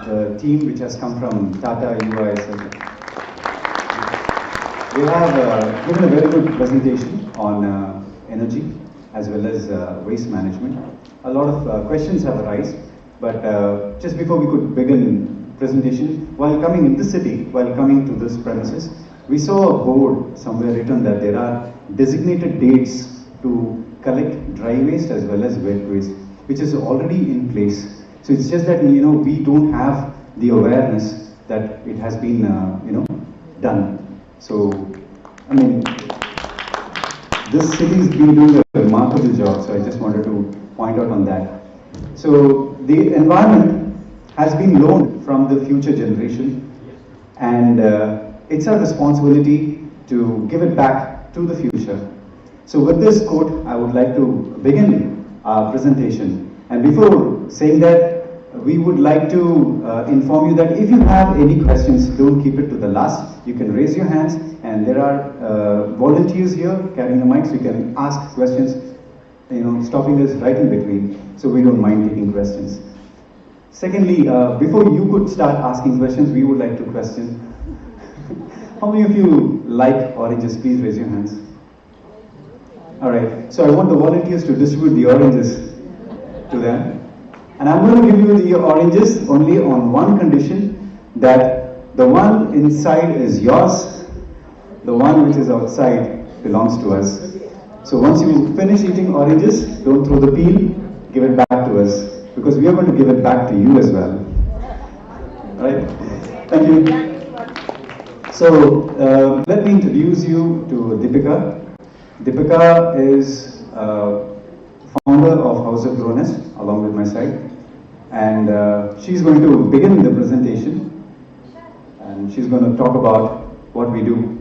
the team which has come from Tata UISL. They have given a very good presentation on energy as well as waste management. A lot of questions have arisen, but just before we could begin presentation, while coming in the city, while coming to this premises, we saw a board somewhere written that there are designated dates to collect dry waste as well as wet waste, which is already in place. So it's just that, we don't have the awareness that it has been, done. So, I mean, this city has been doing a remarkable job, so I just wanted to point out on that. So, the environment has been loaned from the future generation, and it's our responsibility to give it back to the future. So with this quote, I would like to begin our presentation. And before saying that, we would like to inform you that if you have any questions, don't keep it to the last. You can raise your hands, and there are volunteers here carrying the mics. You can ask questions, stopping us right in between, so we don't mind taking questions. Secondly, before you could start asking questions, we would like to question. How many of you like oranges? Please raise your hands. Alright, so I want the volunteers to distribute the oranges to them. And I'm going to give you the oranges only on one condition, that the one inside is yours, the one which is outside belongs to us. So once you finish eating oranges, don't throw the peel, give it back to us, because we are going to give it back to you as well. Alright, thank you. So let me introduce you to Deepika. Deepika is founder of House of Gronest along with my side, and she's going to begin the presentation, and she's going to talk about what we do.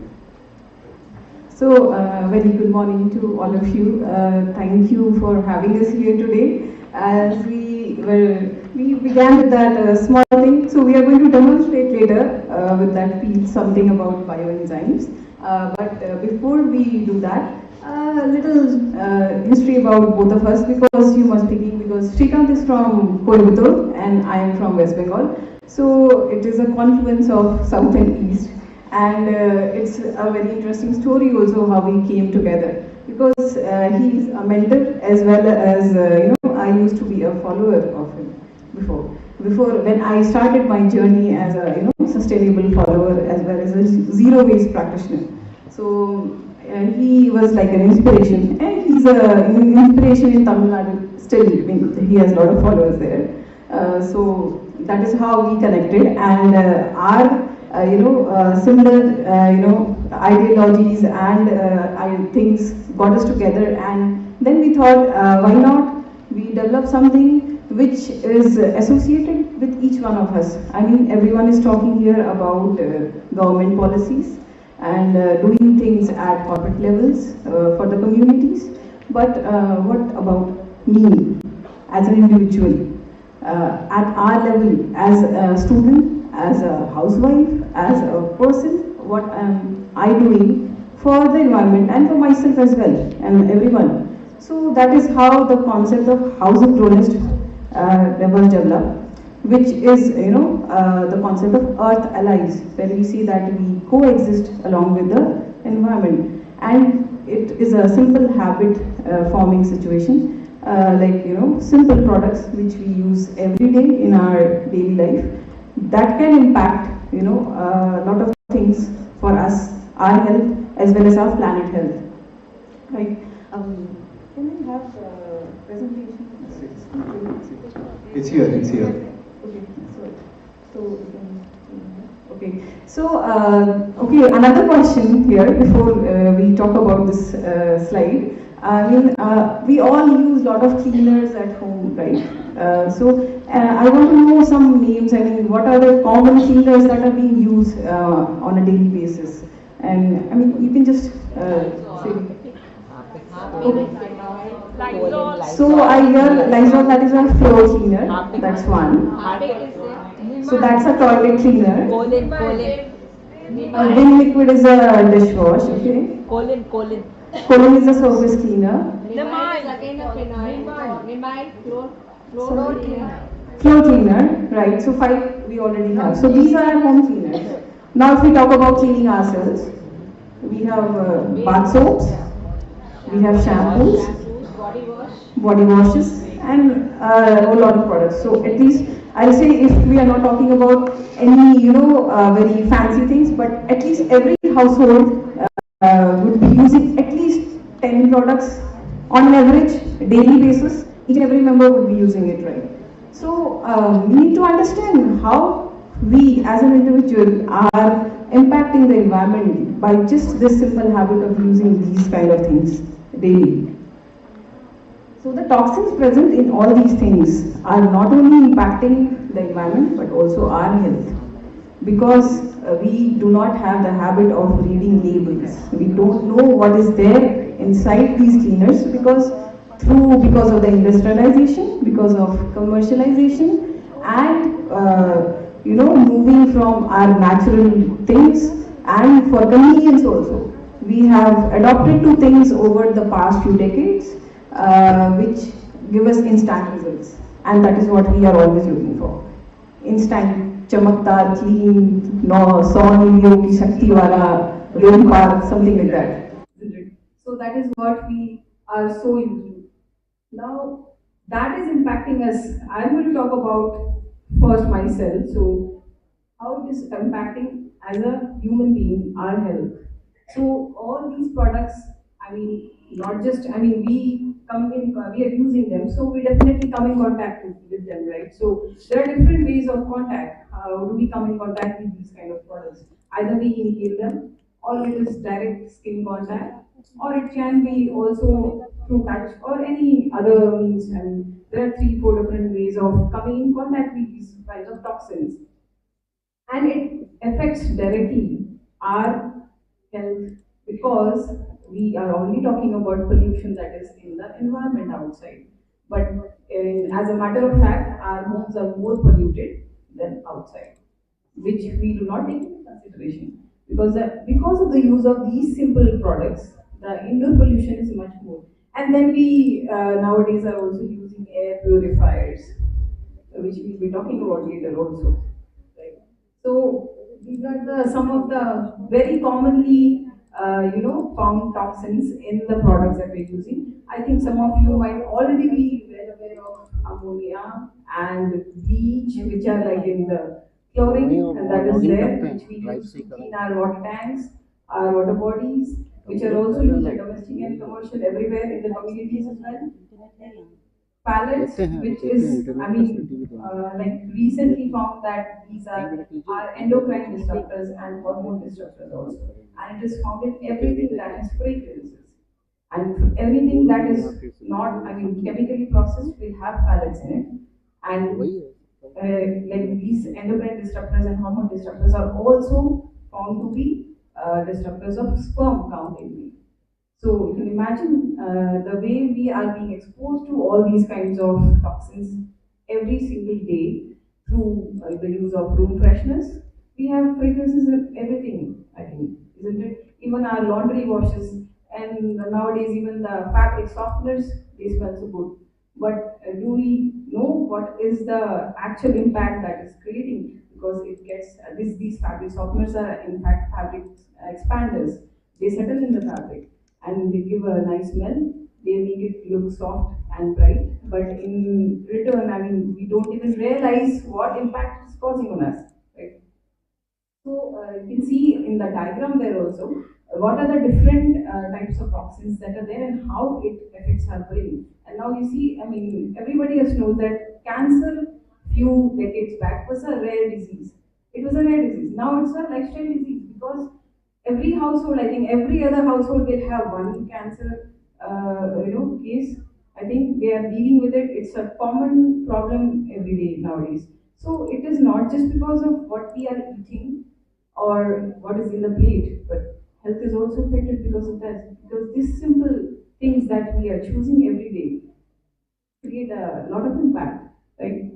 So very good morning to all of you. Thank you for having us here today. As we began with that small thing, so we are going to demonstrate later with that piece something about bioenzymes. But before we do that, a little history about both of us, because you must be thinking, because Shrikant is from Coimbatore and I am from West Bengal. So it is a confluence of South and East, and it's a very interesting story also how we came together, because he's a mentor as well as I used to be a follower of him before when I started my journey as a sustainable follower as well as a zero waste practitioner. So he was like an inspiration, and he's an inspiration in Tamil Nadu still. I mean, he has a lot of followers there. So that is how we connected, and our similar ideologies and things got us together, and then we thought, why not we develop something which is associated with each one of us. I mean, everyone is talking here about government policies and doing things at corporate levels for the communities, but what about me as an individual, at our level, as a student, as a housewife, as a person, what am I doing for the environment and for myself as well and everyone. So that is how the concept of House of Gronest was developed, which is the concept of Earth allies, where we see that we coexist along with the environment, and it is a simple habit forming situation. Like simple products which we use every day in our daily life that can impact a lot of things for us, our health as well as our planet health, right? Can I have presentation? It's here, it's here. Okay, so okay. So okay, another question here before we talk about this slide. I mean, we all use a lot of cleaners at home, right? I want to know some names. I mean, what are the common cleaners that are being used on a daily basis? And I mean, you can just say. So I hear Lysol, that is a floor cleaner. That's one. So that's a toilet cleaner. Vim liquid is a dishwash. Okay. Colon is a surface cleaner. Floor cleaner, right? So 5 we already have. So these are home cleaners. Now if we talk about cleaning ourselves, we have bath soaps, we have shampoos, body washes, and a whole lot of products. So at least I'll say, if we are not talking about any very fancy things, but at least every household would be using at least 10 products on an average daily basis. Each and every member would be using it, right? So we need to understand how we as an individual are impacting the environment by just this simple habit of using these kind of things daily. So the toxins present in all these things are not only impacting the environment but also our health, because we do not have the habit of reading labels. We don't know what is there inside these cleaners because of the industrialization, because of commercialization, and moving from our natural things, and for convenience also. We have adopted to things over the past few decades which give us instant results, and that is what we are always looking for. Instant चमकदार, clean, no, 100 निधियों की शक्ति वाला rain park, something like that. So that is what we are so into. Now that is impacting us. I'm going to talk about first myself. So how it is impacting as a human being, our health. So all these products, I mean, not just, I mean, we are using them, so we definitely come in contact with them, right? So there are different ways of contact. How do we come in contact with these kind of products? Either we inhale them, or it is direct skin contact, or it can be also through touch or any other means. I mean, there are 3, 4 different ways of coming in contact with these kinds of toxins, and it affects directly our health, because we are only talking about pollution that is in the environment outside. But as a matter of fact, our homes are more polluted than outside, which we do not take into consideration, because of the use of these simple products, the indoor pollution is much more. And then we nowadays are also using air purifiers, which we'll be talking about later also. Right? So these are some of the very commonly found toxins in the products that we're using. I think some of you might already be well aware of ammonia and bleach, which are like in the chlorine, and that is there, which we use to clean our water tanks, our water bodies, which are also used in domestic and commercial everywhere in the communities as well. Pallets, which is, I mean, like recently found that these are endocrine disruptors and hormone disruptors also. And it is found in everything that is fragrances. And everything that is not, I mean, chemically processed will have pallets in it. And like these endocrine disruptors and hormone disruptors are also found to be disruptors of sperm count in me. So you can imagine the way we are being exposed to all these kinds of toxins every single day through the use of room freshness. We have fragrances in everything, I think, isn't it? Even our laundry washes, and nowadays even the fabric softeners, they smell so good. But do we know what is the actual impact that is creating? Because it gets these fabric softeners are in fact fabric expanders. They settle in the fabric and they give a nice smell. They make it look soft and bright, but in return, I mean, we don't even realize what impact it's causing on us, right? So you can see in the diagram there also what are the different types of toxins that are there and how it affects our brain. And now you see, I mean, everybody else knows that cancer few decades back was a rare disease. It was a rare disease. Now it's a lifestyle disease because every household, I think every other household will have one cancer, case. I think they are dealing with it. It's a common problem every day nowadays. So it is not just because of what we are eating or what is in the plate, but health is also affected because of that. Because these simple things that we are choosing every day create a lot of impact, right?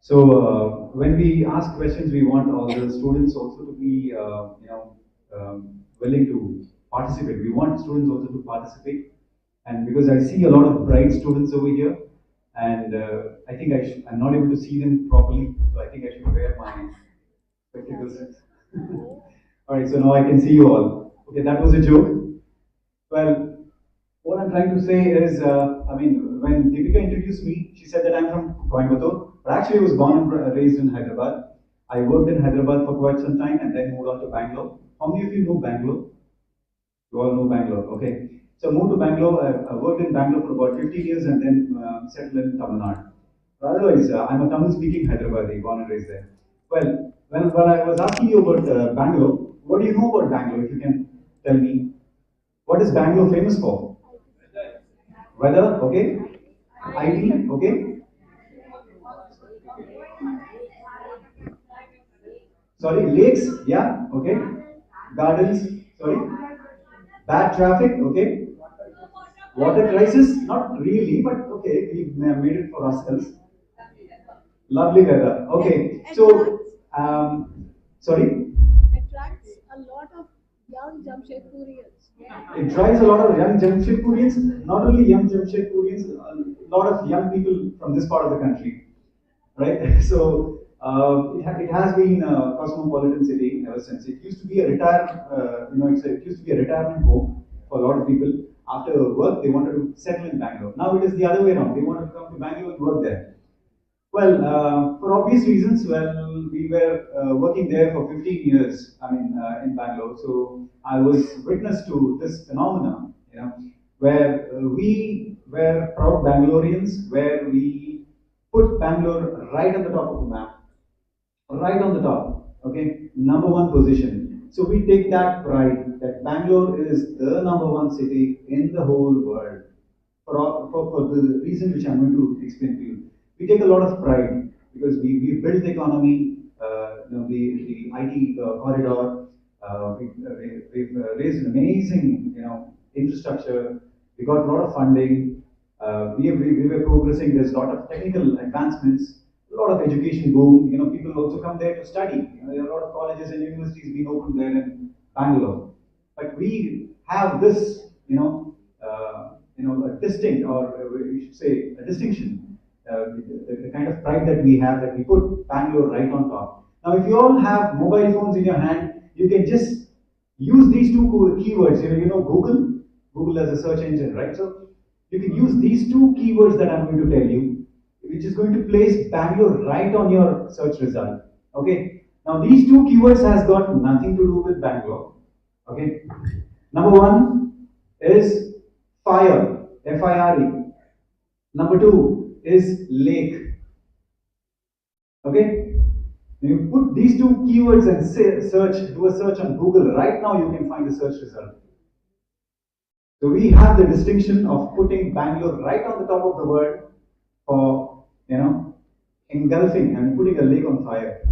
So when we ask questions, we want all the students also to be, willing to participate. We want students also to participate, and because I see a lot of bright students over here, and I think I'm not able to see them properly, so I think I should wear my spectacles. All right, so now I can see you all. Okay, that was a joke. Well, what I'm trying to say is, when Deepika introduced me, she said that I'm from Coimbatore, but actually I was born and raised in Hyderabad. I worked in Hyderabad for quite some time and then moved on to Bangalore. How many of you know Bangalore? You all know Bangalore, okay. So I moved to Bangalore, I worked in Bangalore for about 15 years and then settled in Tamil Nadu. But otherwise, I'm a Tamil speaking Hyderabadi, born and raised there. Well, when I was asking you about Bangalore, what do you know about Bangalore, if you can tell me? What is Bangalore famous for? Weather, okay. IT, okay. Sorry, lakes, yeah, okay. Gardens, sorry. Bad traffic, okay. Water crisis, not really, but okay, we made it for ourselves. Lovely weather, okay. So, sorry. Attracts a lot of young Jamshedpurians. It drives a lot of young Jamshedpurians, not only young Jamshedpurians, a lot of young people from this part of the country, right? So it has been a cosmopolitan city ever since. It used to be a it used to be a retirement home for a lot of people. After work, they wanted to settle in Bangalore. Now it is the other way around. They wanted to come to Bangalore and work there. Well, for obvious reasons, well, we were working there for 15 years, in Bangalore. So I was witness to this phenomenon, where we were proud Bangaloreans, where we put Bangalore right at the top of the map, right on the top, okay, number one position. So we take that pride that Bangalore is the number one city in the whole world for the reason which I'm going to explain to you. We take a lot of pride because we built the economy, the IT corridor. We've raised an amazing, infrastructure. We got a lot of funding. We were progressing. There's a lot of technical advancements, a lot of education boom. People also come there to study. There are a lot of colleges and universities being opened there in Bangalore. But we have this, a distinct, or we should say, a distinction, the kind of pride that we have, that we put Bangalore right on top. Now, if you all have mobile phones in your hand, you can just use these two keywords. Google as a search engine, right? So you can use these two keywords that I'm going to tell you, which is going to place Bangalore right on your search result. Okay. Now, these two keywords has got nothing to do with Bangalore. Okay. Number one is fire, F-I-R-E. Number two is lake. Okay? You put these two keywords and do a search on Google. Right now, you can find the search result. So we have the distinction of putting Bangalore right on the top of the world for, engulfing and putting a lake on fire.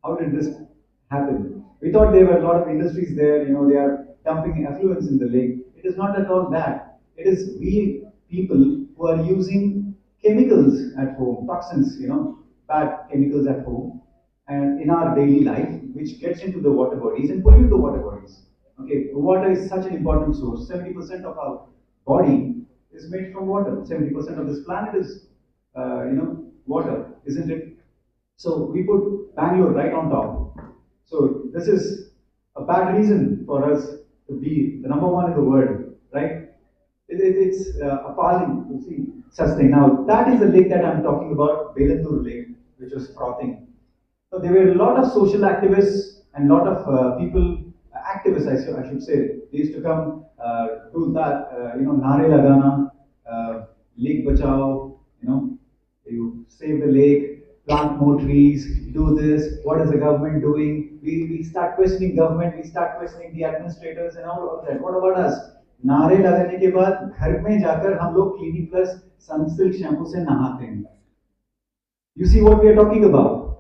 How did this happen? We thought there were a lot of industries there. They are dumping effluents in the lake. It is not at all that. It is we people who are using chemicals at home, toxins, bad chemicals at home, and in our daily life, which gets into the water bodies and pollute the water bodies. Okay, water is such an important source. 70% of our body is made from water. 70% of this planet is, water, isn't it? So we put Bangalore right on top. So this is a bad reason for us to be the number one in the world, right? It's appalling to see such thing. Now that is the lake that I'm talking about, Belantur Lake, which was frothing. So there were a lot of social activists and a lot of people, activists I should say, they used to come do that, Nare Lagana, Lake Bachao, you save the lake, plant more trees, do this, what is the government doing? We start questioning government, we start questioning the administrators and all of that. What about us? नारे लगाने के बाद घर में जाकर हम लोग clinic plus Sunsilk shampoo से नहाते हैं. You see what we are talking about?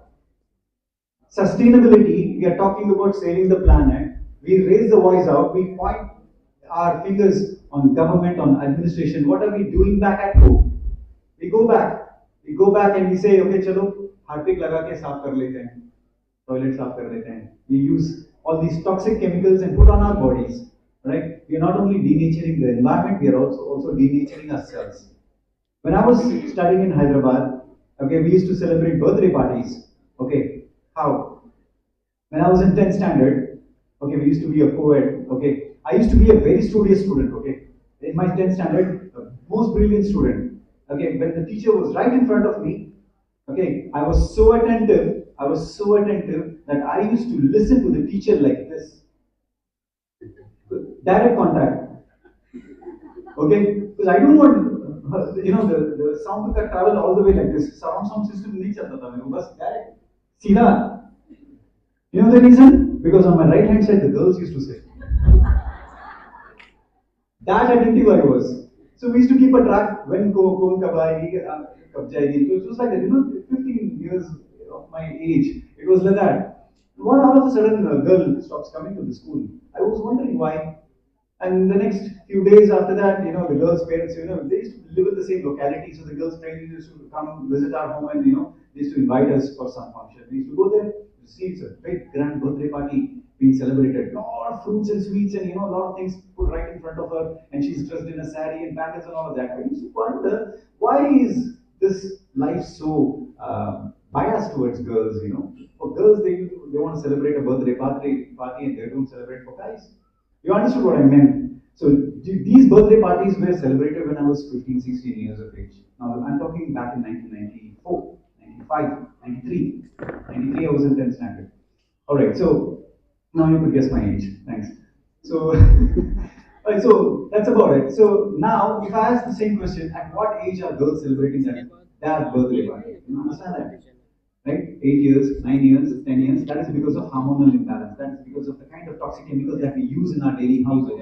Sustainability, we are talking about saving the planet. We raise the voice out, we point our fingers on government, on administration. What are we doing back at home? We go back and we say, okay, chalo, harpic laga ke saaf kar lete hain. Toilet saaf kar lete hain. We use all these toxic chemicals and put on our bodies, right? We are not only denaturing the environment, we are also denaturing ourselves. When I was studying in Hyderabad, okay, we used to celebrate birthday parties. Okay, how? When I was in 10th standard, okay, we used to be a co-ed, okay. I used to be a very studious student, okay. In my 10th standard, most brilliant student, okay. When the teacher was right in front of me, okay, I was so attentive that I used to listen to the teacher like this. Direct contact, okay, because I don't want, the sound to travel all the way like this. Surround sound system nahi chalta tha mere, bas direct, seedha. You know the reason? Because on my right hand side, the girls used to sit. That attentive I was. So we used to keep a track when Kon kab aayegi, kab jayegi. So it was like that, 15 years of my age. It was like that. One all of a sudden, a girl stops coming to the school. I was wondering why. And the next few days after that, the girls' parents, they used to live in the same locality. So the girls' parents used to come visit our home and, they used to invite us for some function. We used to go there to see it's a big grand birthday party being celebrated. A lot of fruits and sweets and, a lot of things put right in front of her. And she's dressed in a sari and bangles and all of that. I used to wonder, why is this life so biased towards girls, For girls, they want to celebrate a birthday party and they don't celebrate for guys. You understood what I meant? So these birthday parties were celebrated when I was 15, 16 years of age. Now I'm talking back in 1994, 95, 93. 93 I was in 10th standard. Alright, so now you could guess my age. Thanks. So, alright, so that's about it. So now if I ask the same question, at what age are girls celebrating their birthday party? You understand that? Right? 8 years, 9 years, 10 years. That is because of hormonal imbalance. That is because of the kind of toxic chemicals that we use in our daily household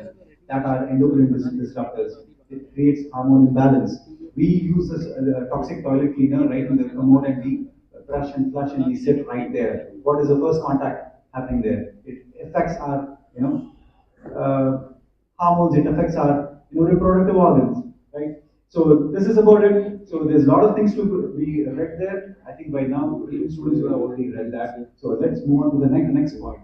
that are endocrine disruptors. It creates hormone imbalance. We use this toxic toilet cleaner right in the commode and we brush and flush and we sit right there. What is the first contact happening there? It affects our, hormones. It affects our, reproductive organs, right? So this is about it. So there's a lot of things to be read there. I think by now students would have already read that. So let's move on to the next point.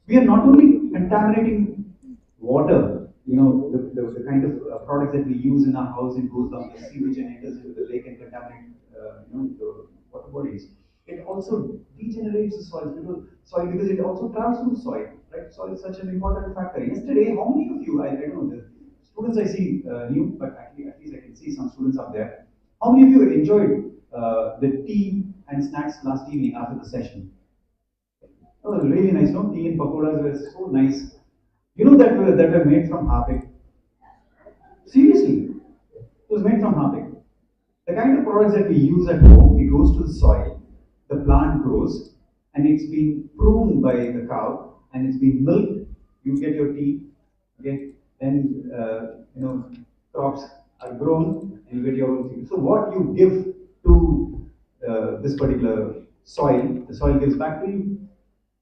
We are not only contaminating water, the kind of products that we use in our house and goes down the sewage and enters into the lake and contaminate, the water bodies. It also degenerates the soil because it also transforms soil, right? Soil is such an important factor. Yesterday, how many of you, I don't know, the students I see new, but actually at least I can see some students up there. How many of you enjoyed the tea and snacks last evening after the session? Oh, it was really nice, no? Tea and pakoras were so nice. You know that were made from harpic. Seriously, it was made from harpic. The kind of products that we use at home, it goes to the soil, the plant grows, and it's been pruned by the cow, and it's been milked. You get your tea, okay? Then crops are grown, and you get your own tea. So what you give to this particular soil, the soil gives back to you.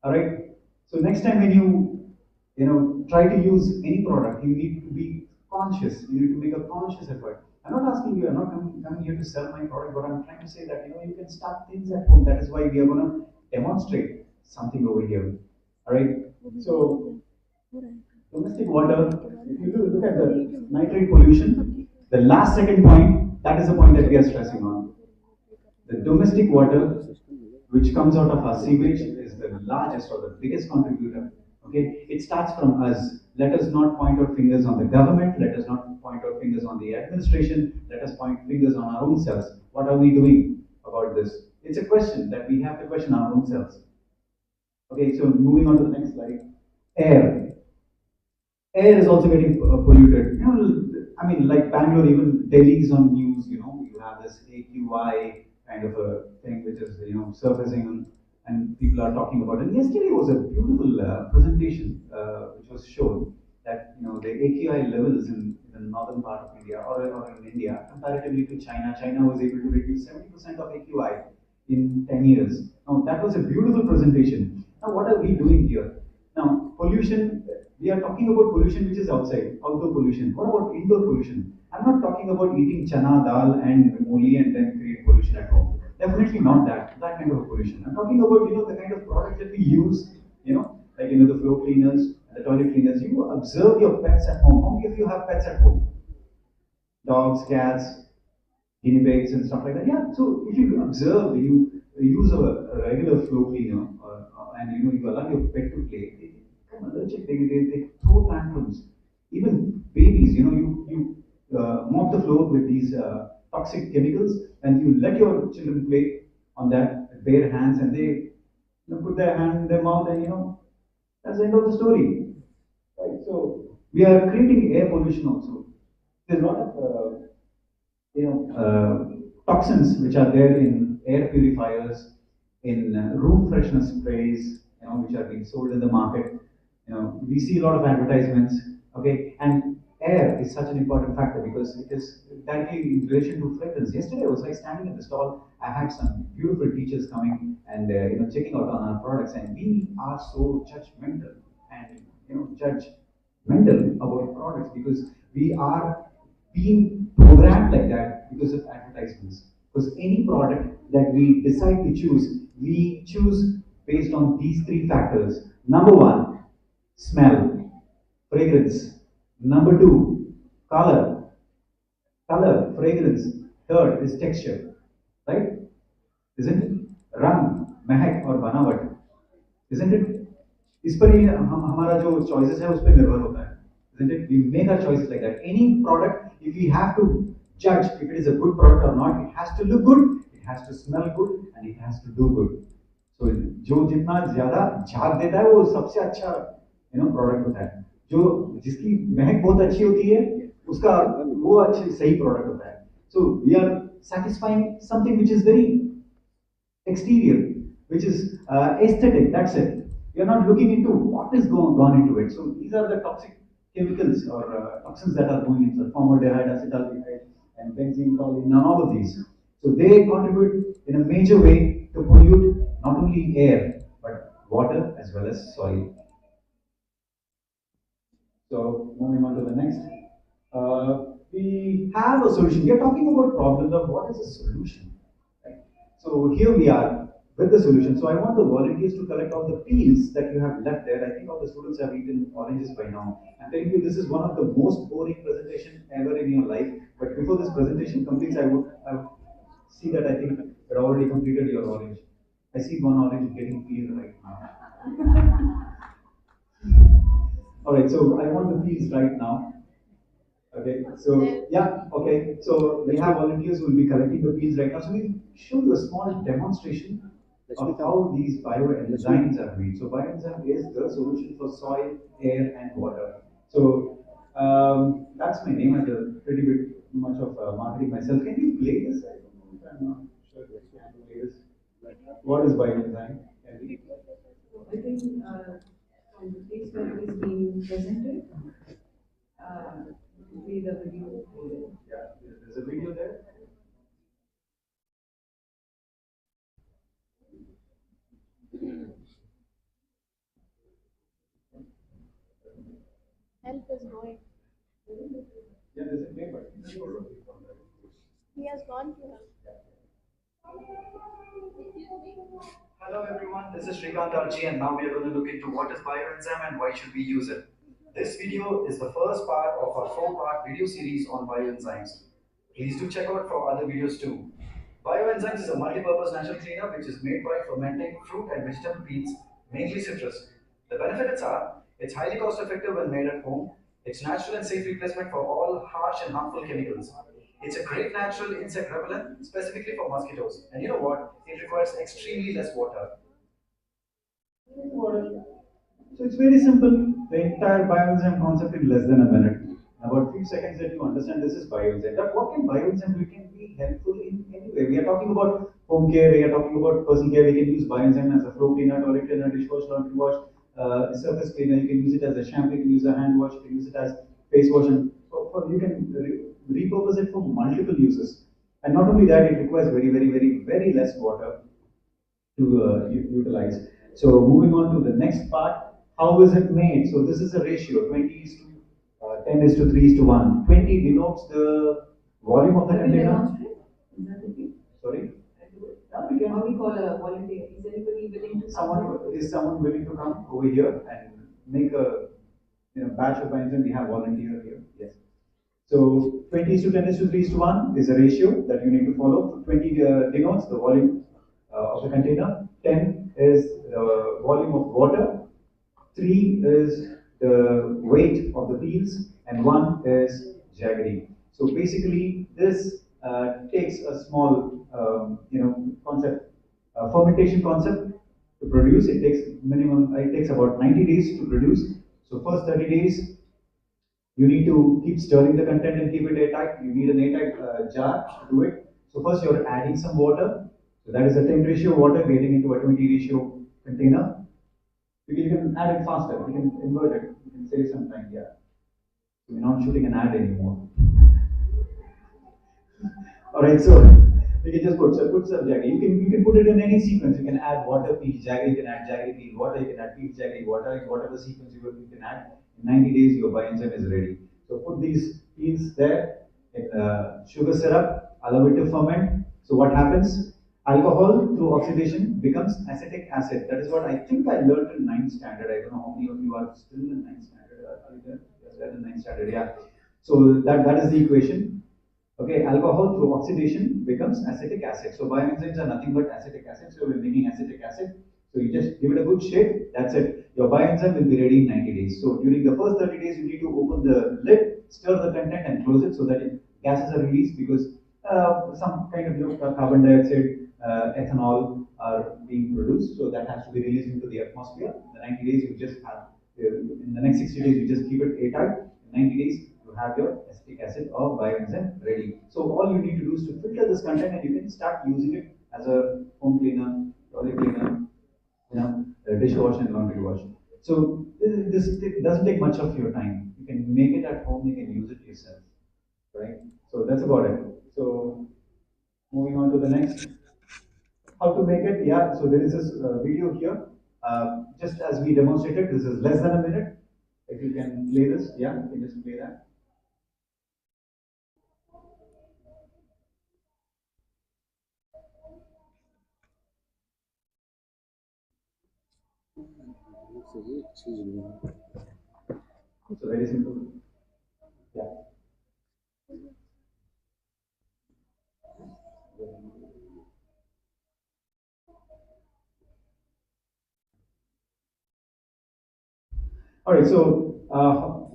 All right. So next time when you try to use any product, you need to be conscious. You need to make a conscious effort. I'm not asking you, I'm not coming here to sell my product, but I'm trying to say that, you can start things at home. That is why we are going to demonstrate something over here. All right. So domestic water, if you look at the nitrate pollution, the last second point, that is the point that we are stressing on. The domestic water which comes out of our sewage is the largest or the biggest contributor. Okay, it starts from us. Let us not point our fingers on the government. Let us not point our fingers on the administration. Let us point fingers on our own selves. What are we doing about this? It's a question that we have to question our own selves. Okay, so moving on to the next slide. Air. Air is also getting polluted. I mean, like Bangalore, even Delhi is on news. You have this AQI kind of a thing which is surfacing, and people are talking about it. Yesterday was a beautiful presentation which was shown that the AQI levels in the northern part of India or in India comparatively to China. China was able to reduce 70% of AQI in 10 years. Now that was a beautiful presentation. Now what are we doing here? Now pollution. We are talking about pollution which is outside, outdoor pollution. What about indoor pollution? I'm not talking about eating chana dal and mooli and then create pollution at home. Definitely not that kind of pollution. I'm talking about the kind of products that we use, like the floor cleaners and the toilet cleaners. You observe your pets at home. How many of you have pets at home? Dogs, cats, guinea pigs and stuff like that. Yeah. So if you observe, you use a regular floor cleaner, and you allow your pet to play, they become allergic. They throw tantrums. Even babies, you mop the floor with these toxic chemicals, and you let your children play on that with bare hands, and they put their hand in their mouth, and that's the end of the story. Right. So we are creating air pollution also. There's a lot of toxins which are there in air purifiers, in room freshener sprays, which are being sold in the market. We see a lot of advertisements. Okay, and air is such an important factor because it is directly in relation to fragrance. Yesterday, I was like standing in the stall. I had some beautiful teachers coming and checking out on our products, and we are so judgmental and judgmental about products because we are being programmed like that because of advertisements. Because any product that we decide to choose, we choose based on these three factors. Number one, smell, fragrance. Number two, color, fragrance. Third is texture, right? Isn't it? Rang, महक और बनावट, isn't it? इस पर ही हमारा जो choices है उस पर निर्भर होता है. Isn't it? We make our choices like that. Any product, if we have to judge if it is a good product or not, it has to look good, it has to smell good, and it has to do good. So जो जितना ज्यादा झाग देता है वो सबसे अच्छा product होता है. जो जिसकी महक बहुत अच्छी होती है उसका वो अच्छे सही प्रोडक्ट होता है. So we are satisfying something which is very exterior, which is aesthetic. That's it. We are not looking into what is gone into it. So these are the toxic chemicals or toxins that are going into formaldehyde, acetaldehyde, and benzene, toluene, and all of these. So they contribute in a major way to pollute not only air but water as well as soil. So moving on to the next. We have a solution. We are talking about problems of what is a solution. Right? So here we are with the solution. So I want the volunteers to collect all the peels that you have left there. I think all the students have eaten oranges by now. I'm telling you, this is one of the most boring presentation ever in your life. But before this presentation completes, I would see that I think you've already completed your orange. I see one orange getting peeled right now. All right, so I want the peels right now. Okay, so yeah, okay, so we have volunteers who will be collecting the peels right now. So we'll show you a small demonstration of how these bioenzymes are made. So bioenzyme is the solution for soil, air, and water. So that's my name. I do pretty bit much of marketing myself. Can you play this? I don't know if I'm not sure if you can play this. What is bioenzyme? I think on the place where it is being presented, play the video. Yeah, there's a video there. help is going. Yeah, there's a play button. He has gone to help. Hello everyone, this is Srikanth Archie and now we are going to look into what is bioenzyme and why should we use it. This video is the first part of our 4-part video series on bioenzymes. Please do check out for other videos too. Bioenzymes is a multi-purpose natural cleaner which is made by fermenting fruit and vegetable peels, mainly citrus. The benefits are, it's highly cost effective when made at home, it's natural and safe replacement for all harsh and harmful chemicals. It's a great natural insect repellent, specifically for mosquitoes. And you know what? It requires extremely less water. So it's very simple. The entire bioenzyme concept in less than a minute. About few seconds that you understand this is bioenzyme. That what can bioenzyme do? It can be helpful in any way. We are talking about home care, we are talking about personal care. We can use bioenzyme as a floor cleaner, toilet cleaner, dishwash, laundry wash, surface cleaner. You can use it as a shampoo, you can use a hand wash, you can use it as face wash, and you can repurpose it for multiple uses. And not only that, it requires very less water to utilize. So moving on to the next part, how is it made? So this is a ratio, 20 is to 10 is to 3 is to 1. 20 denotes the volume of the Can we container. demonstrate? Is that okay? Sorry? Or we call a volunteer. Is anybody willing to Someone willing to come over here and make a batch of bioenzyme? We have volunteer here. Yes. So 20 is to 10 is to 3 is to 1 is a ratio that you need to follow. 20 denotes the volume of the container. 10 is the volume of water. 3 is the weight of the peels, and 1 is jaggery. So basically, this takes a small, concept, fermentation concept to produce. It takes about 90 days to produce. So first 30 days, you need to keep stirring the content and keep it airtight. You need an airtight jar to do it. So first you're adding some water. So that is a 10 ratio water getting into a 20 ratio container. You can add it faster. You can invert it. You can save some time. Yeah. So we're not shooting an ad anymore. All right. So we can just put some jaggery. You can put it in any sequence. You can add water, peel, jaggery. You can add jaggery, peel, water. You can add peel, jaggery, water. In whatever sequence you can add. In 90 days, your bioenzyme is ready. So put these peels there in sugar syrup. Allow it to ferment. So what happens? Alcohol through oxidation becomes acetic acid. That is what I think I learned in 9th standard. I don't know how many of you are still in 9th standard. Are you there? Yes, we are in 9th standard. Yeah. So that is the equation. Okay, alcohol through oxidation becomes acetic acid. So bioenzymes are nothing but acetic acid. So we're making acetic acid. So you just give it a good shake. That's it. Your bioenzyme will be ready in 90 days. So during the first 30 days, you need to open the lid, stir the content, and close it so that gases are released because some kind of carbon dioxide, ethanol are being produced. So that has to be released into the atmosphere. The 90 days you just have. In the next 60 days, you just keep it airtight. In 90 days, you have your acetic acid or bioenzyme ready. So all you need to do is to filter this content, and you can start using it as a home cleaner, toilet cleaner, dishwash and laundry wash. So this it doesn't take much of your time. You can make it at home. You can use it yourself, right? So that's about it. So moving on to the next. How to make it? Yeah. So there is this video here. Just as we demonstrated, this is less than a minute. If you can play this, yeah, you can just play that. It's very simple. Yeah. All right, so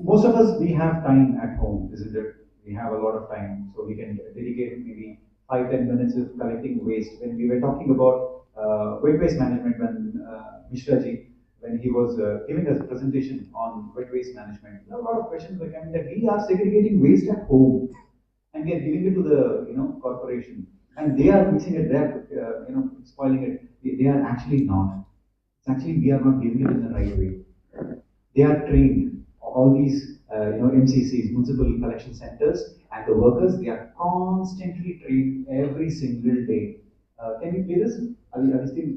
most of us, we have time at home, isn't it? We have a lot of time, so we can dedicate maybe 5-10 minutes of collecting waste. When we were talking about wet waste management, when Mishra ji, when he was giving us a presentation on wet waste management, a lot of questions were coming that we are segregating waste at home and we are giving it to the corporation, and they are mixing it, they are spoiling it. They are actually not. It's actually we are not giving it in the right way. They are trained. All these MCCs, municipal collection centers, and the workers, they are constantly trained every single day. Can we play this? Are we still?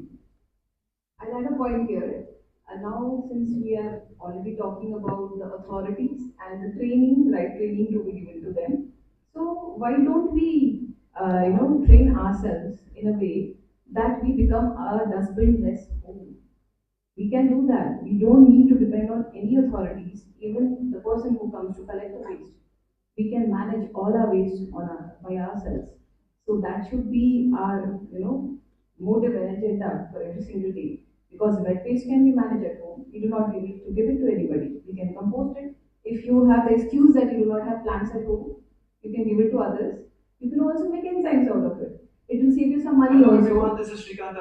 Another point here, And now, since we are already talking about the authorities and the training, right training to be given to them, so why don't we, train ourselves in a way that we become a dustbin-less home? We can do that. We don't need to depend on any authorities, even the person who comes to collect the waste. We can manage all our waste by ourselves. So that should be our, motive and agenda for every single day. Because wet waste can be managed at home. We do not need to give it to anybody. We can compost it. If you have the excuse that you do not have plants at home, you can give it to others. You can also make enzymes out of it. It will save you some money Hello also. everyone, this is Shrikant.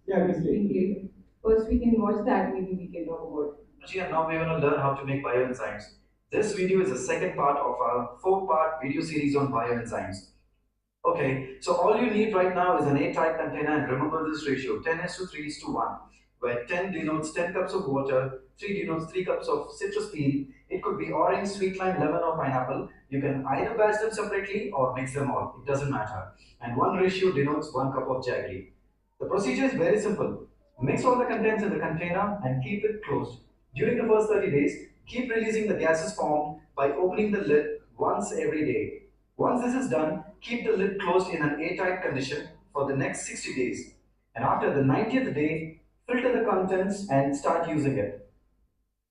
Yeah, definitely. First, we can watch that. Maybe we can talk about. And now we're going to learn how to make bioenzymes. This video is the second part of our four-part video series on bioenzymes. Okay, so all you need right now is an airtight container, and remember this ratio 10 is to 3 is to 1, where 10 denotes 10 cups of water, 3 denotes 3 cups of citrus peel. It could be orange, sweet lime, lemon, or pineapple. You can either batch them separately or mix them all, it doesn't matter. And 1 ratio denotes 1 cup of jaggery. The procedure is very simple. Mix all the contents in the container and keep it closed. During the first 30 days, keep releasing the gases formed by opening the lid once every day. Once this is done, keep the lid closed in an airtight condition for the next 60 days. And after the 90th day, filter the contents and start using it.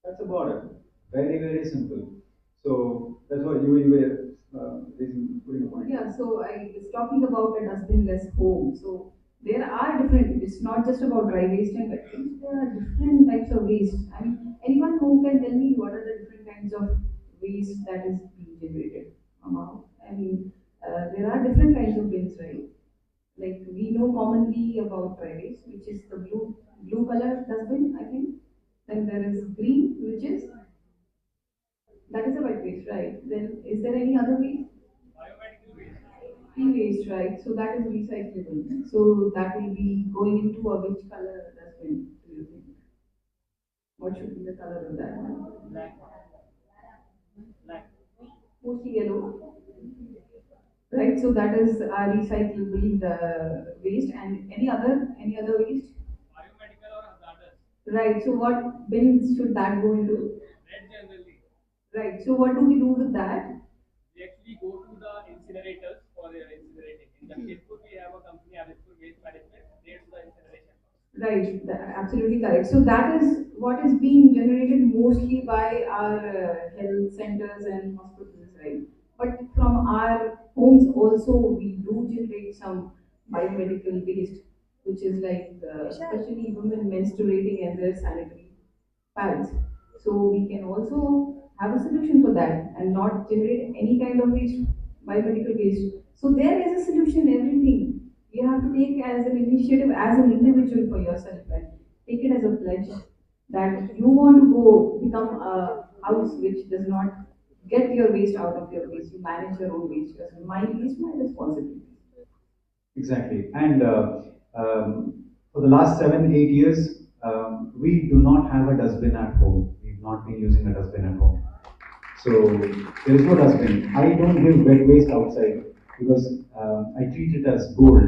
That's about it. Very, very simple. So that's what you were putting a point. Yeah, so I was talking about a dustbin-less home. So there are different, it's not just about dry waste and wet waste, there are different types of waste. I mean, anyone who can tell me what are the different kinds of waste that is being generated? I mean, there are different kinds of bins, right? Like we know commonly about dry waste, which is the blue color dustbin, I think. Then there is green, which is that is a wet waste, right? Then is there any other waste? E-waste, right? So that is recyclable. So that will be going into a which color dustbin do you think? What should be the color of that one? Mostly yellow. Right, so that is our recyclable waste and any other waste? Right, so what bins should that go into? Right, so what do we do with that? We actually go to the incinerators for their incinerating. In the Kirpur, we have a company, Aditpur Waste Management. They do the incineration. Right, absolutely correct. So that is what is being generated mostly by our health centers and hospitals, right? But from our homes also, we do generate some biomedical waste, which is like especially women menstruating and their sanitary pads. So we can also have a solution for that and not generate any kind of waste, biomedical waste. So there is a solution, everything. You have to take as an initiative as an individual for yourself and take it as a pledge that you want to go become a house which does not get your waste out of your waste. You manage your own waste. My waste, my responsibility. Exactly. And for the last 7, 8 years, we do not have a dustbin at home. We've not been using a dustbin at home. So there is no dustbin. I don't give wet waste outside because I treat it as gold.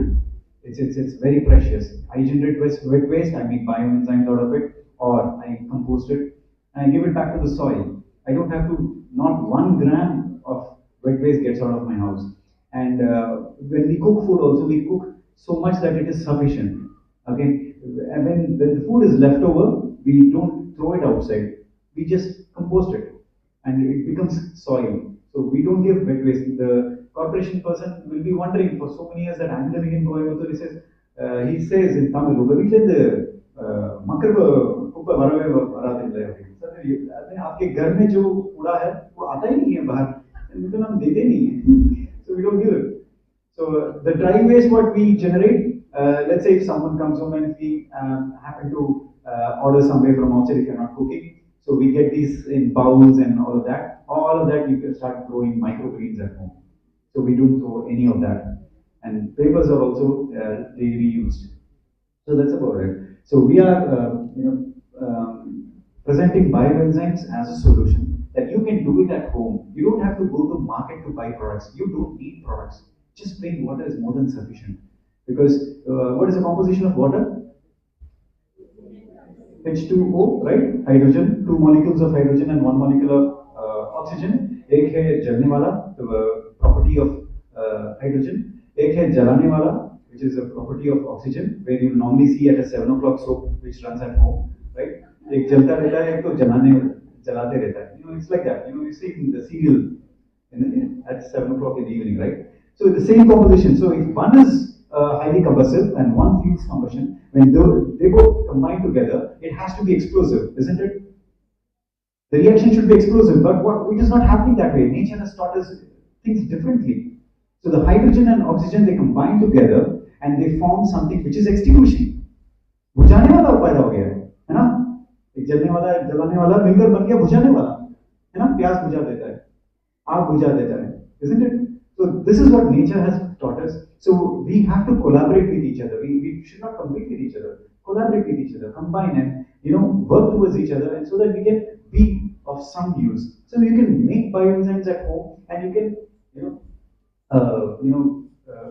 It's very precious. I generate wet waste, I make bioenzymes out of it, or I compost it, and I give it back to the soil. I don't have to, not 1 gram of wet waste gets out of my house. And when we cook food also, we cook so much that it is sufficient. Okay, and when the food is left over, we don't throw it outside. We just compost it and it becomes soil. So we don't give wet waste. The corporation person will be wondering for so many years that I'm living in Coimbatore. He says in Tamil, "உங்க வீட்ல இருந்து மக்கள் குப்பை வரவே வராதுங்களே அப்படின்னு sir ये आपके घर में जो कूड़ा है वो आता ही नहीं है बाहर बिल्कुल हम देते नहीं है so we don't give it so the dry waste what we generate let's say if someone comes home and if we happen to order somewhere from outside if you're not cooking so we get these in bowls and all of that you can start growing microgreens at home so we don't throw any of that and papers are also they reused so that's about it so we are presenting bioenzymes as a solution that you can do it at home. You don't have to go to market to buy products. You don't need products. Just plain water is more than sufficient. Because what is the composition of water? H2O, right? Hydrogen, two molecules of hydrogen and one molecule of oxygen. एक है जलने वाला, the property of hydrogen. एक है जलाने वाला, which is a property of oxygen, where you normally see at a 7 o'clock soap which runs at home, right? एक जलता रहता है, एक तो जलाते रहता है. It's like that. You see in the serial at 7 o'clock in the evening, right? So the same composition. So if one is highly combustive and one fuels combustion, when they both combine together, it has to be explosive, isn't it? The reaction should be explosive, but it is not happening that way. Nature has taught us things differently. So the hydrogen and oxygen, they combine together and they form something which is extinguishing. बुझाने वाला पैदा हो गया है ना? एक जलने वाला जलाने वाला मिलकर बन गया बुझाने वाला, है ना? प्यास बुझा देता है, आग बुझा देता है, isn't it? So this is what nature has taught us. So we have to collaborate with each other. We should not compete with each other. Collaborate with each other, combine and work towards each other, and so that we can be of some use. So you can make bioenzymes at home, and you can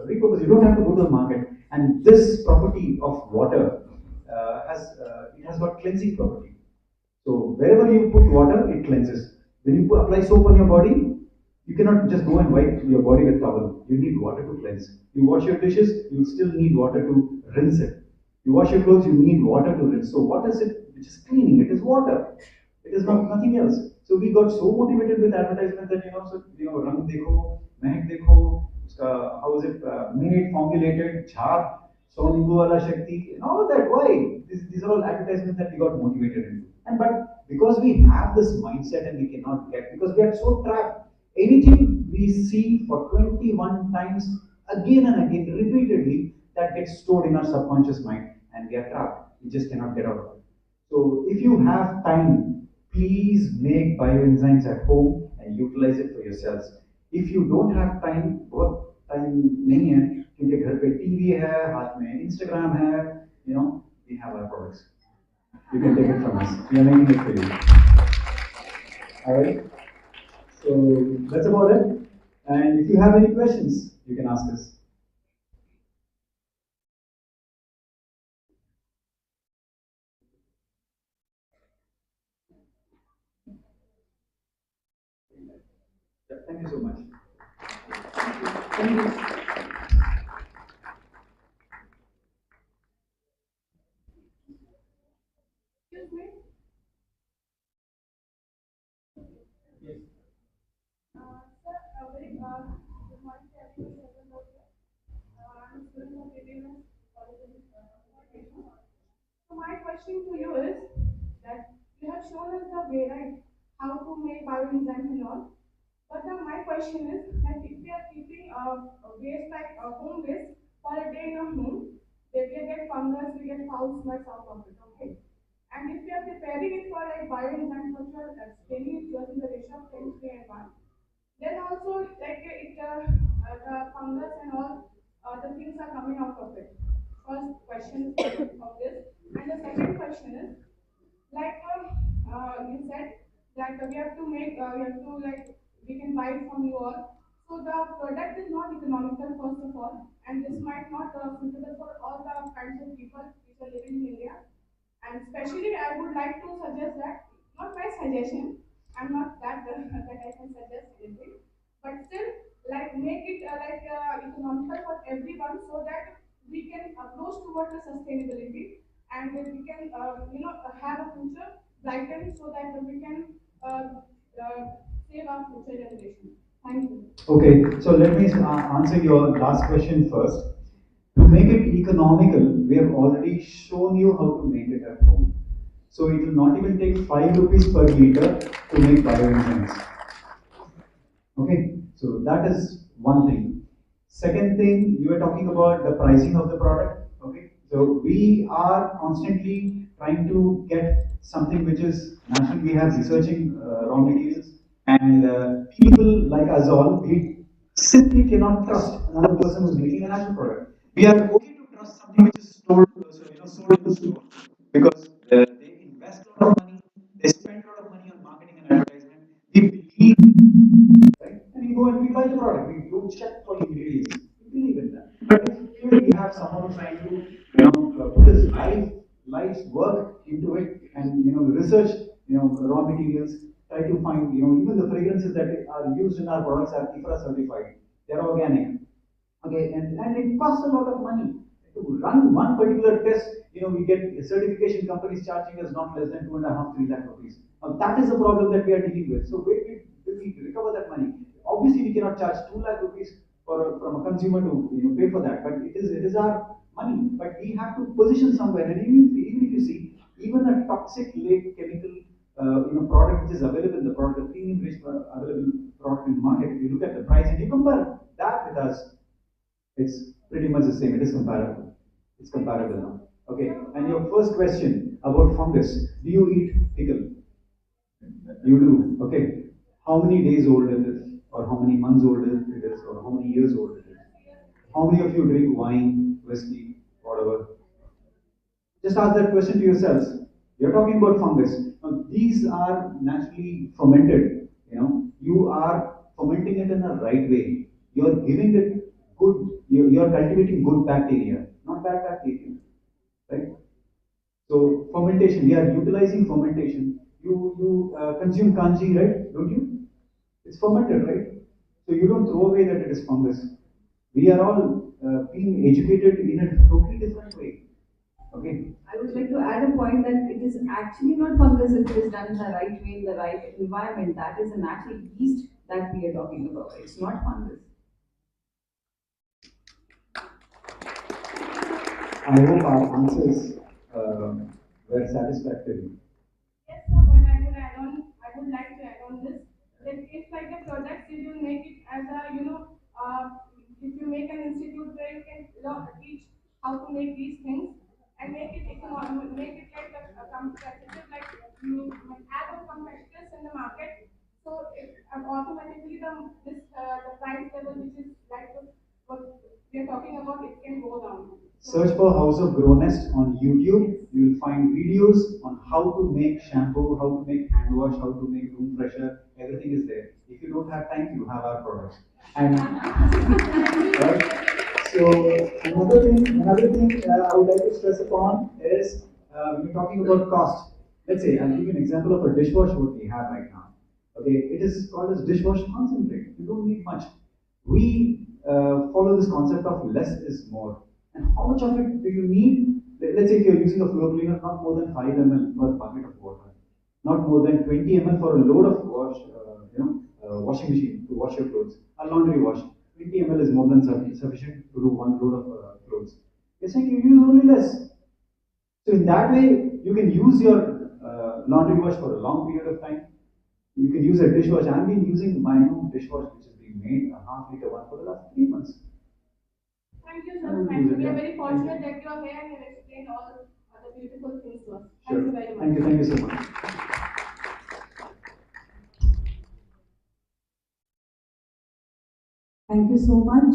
repurpose. You don't have to go to the market. And this property of water has got cleansing property. So wherever you put water, it cleanses. When you apply soap on your body, you cannot just go and wipe your body with towel. You need water to cleanse. You wash your dishes, you still need water to rinse it. You wash your clothes, you need water to rinse. So what is it which is cleaning? It is water. It is not nothing else. So we got so motivated with advertisement that rang dekho, mehak dekho, how is it made, formulated, chhap, Sonimbu wala Shakti, and all of that. Why? These are all advertisements that we got motivated into. And but because we have this mindset and we cannot get, because we are so trapped. Anything we see for 21 times again and again, repeatedly, that gets stored in our subconscious mind and we are trapped. We just cannot get out of it. So if you have time, please make bioenzymes at home and utilize it for yourselves. If you don't have time, बहुत time नहीं है क्योंकि घर पे TV है, हाथ में Instagram है, we have our products. You can take it from us. We are making it for you. All right. So that's about it. And if you have any questions, you can ask us. Yeah, thank you so much. Thank you. Excuse me. Yes. Sir, very good morning to everyone out there. I'm a student of ABMS College of Education. So my question to you is that you have shown us the way, right, how to make bioenzymes and all. But now my question is that if we are keeping waste like home waste for a day in a home, then we get fungus, we get foul smells out of it, okay? And if we are preparing it for like bioenzymes, which are explaining it in the ratio of 10 3 and 1, then also like the fungus and all the things are coming out of it. First question is of this, and the second question is like you said that we have to make we have to like we can buy it from you all. So the product is not economical first of all, and this might not suitable for all the kinds of people which are living in India. And especially, I would like to suggest that, not my suggestion, I'm not that that I can suggest anything, but still, like make it economical for everyone so that we can approach towards the sustainability and we can have a future brightened so that we can save our future generation. Thank you. Okay, so let me answer your last question first. To make it economical, we have already shown you how to make it at home. So it will not even take 5 rupees per liter to make bioenzymes. Okay, so that is one thing. Second thing, you were talking about the pricing of the product. Okay, so we are constantly trying to get something which is natural. We have researching raw materials, and people like us all, we simply cannot trust another person who's making a natural product. We are okay to trust something which is stored, sold in the store, because they invest a lot of money, they spend a lot of money on marketing and advertisement. We believe, right? And we go and we buy the product. We don't check for ingredients. We believe in that. But if we have someone trying to, put his life life's work into it, and research, raw materials, try to find, even the fragrances that are used in our products are IFRA certified. They're organic. Okay, and it costs a lot of money to run one particular test. We get certification companies charging us not less than 2.5, 3 lakh rupees. Now that is the problem that we are dealing with. So where do we recover that money? Obviously, we cannot charge 2 lakh rupees from a consumer to pay for that. But it is our money. But we have to position somewhere. And even if you see, even a toxic late chemical product which is available in the product, a premium range available product in the market, if you look at the price and you compare that with us, it's pretty much the same. It is comparable. It's comparable now. Okay. And your first question about fungus: do you eat pickle? You do. Okay. How many days old it is, or how many months old it is, or how many years old it is? How many of you drink wine, whiskey, whatever? Just ask that question to yourselves. You're talking about fungus. Now, these are naturally fermented. You are fermenting it in the right way. You're giving it good. You're cultivating good bacteria, not bad bacteria, right? So fermentation. We are utilizing fermentation. You consume kanji, right? Don't you? It's fermented, right? So you don't throw away that it is fungus. We are all being educated in a totally different way. Okay. I would like to add a point that it is actually not fungus if it is done in the right way, in the right environment. That is a natural yeast that we are talking about. It's not fungus. I hope our answers were satisfactory. Yes, sir, but I would like to add on this, that it's like a product, if you make it as a, if you make an institute where you can teach how to make these things, and make it economic, make it like a competitive, like you have a competitors in the market, so automatically the price level which is like what we are talking about, it can go down. Search for House of Gronest on YouTube. You will find videos on how to make shampoo, how to make hand wash, how to make room fresher. Everything is there. If you don't have time, you have our products. And right? So another thing I would like to stress upon is when you're talking about cost. Let's say I'll give you an example of a dishwasher what we have right now. Okay, it is called as dishwash concentrate. You don't need much. We follow this concept of less is more. And how much of it do you need? Let's say if you're using a floor cleaner, not more than 5 ml per bucket of water, not more than 20 ml for a load of washing machine to wash your clothes. A laundry wash, 20 ml is more than sufficient to do one load of clothes. You're saying you use only less. So in that way, you can use your laundry wash for a long period of time. You can use a dishwasher. I've been using my own dishwasher, which has been made a half-liter one for the last 3 months. Thank you, sir. Thank you. We are very fortunate that you are here and have explained all the beautiful things to us. Thank you very much. Thank you so much. Thank you so much,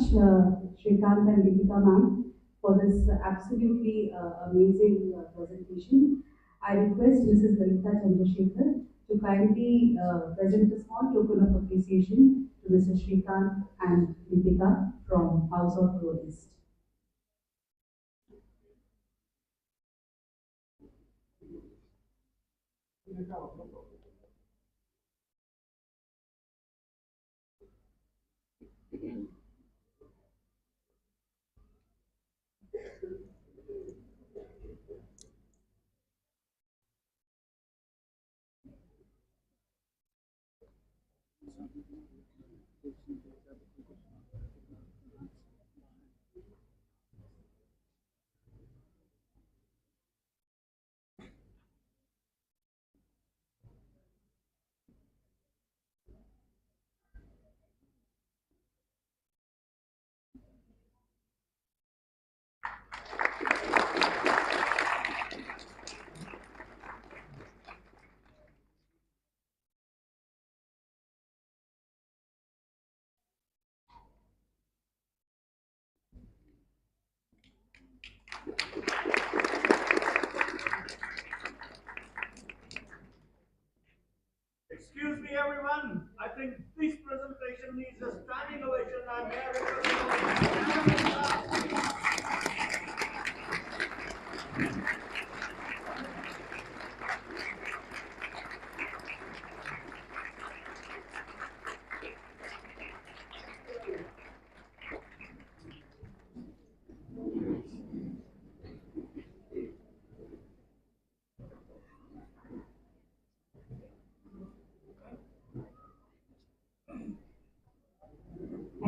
Shrikant and Deepika ma'am, for this absolutely amazing presentation. I request Mrs. Lalita Chandrasekhar to kindly present a small token of appreciation to Mr. Shrikant and Deepika from House of Gronest.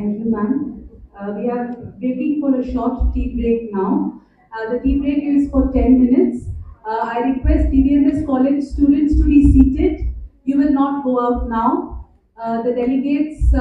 Thank you, ma'am. We are breaking for a short tea break now. The tea break is for 10 minutes. I request DBMS College students to be seated. You will not go out now. The delegates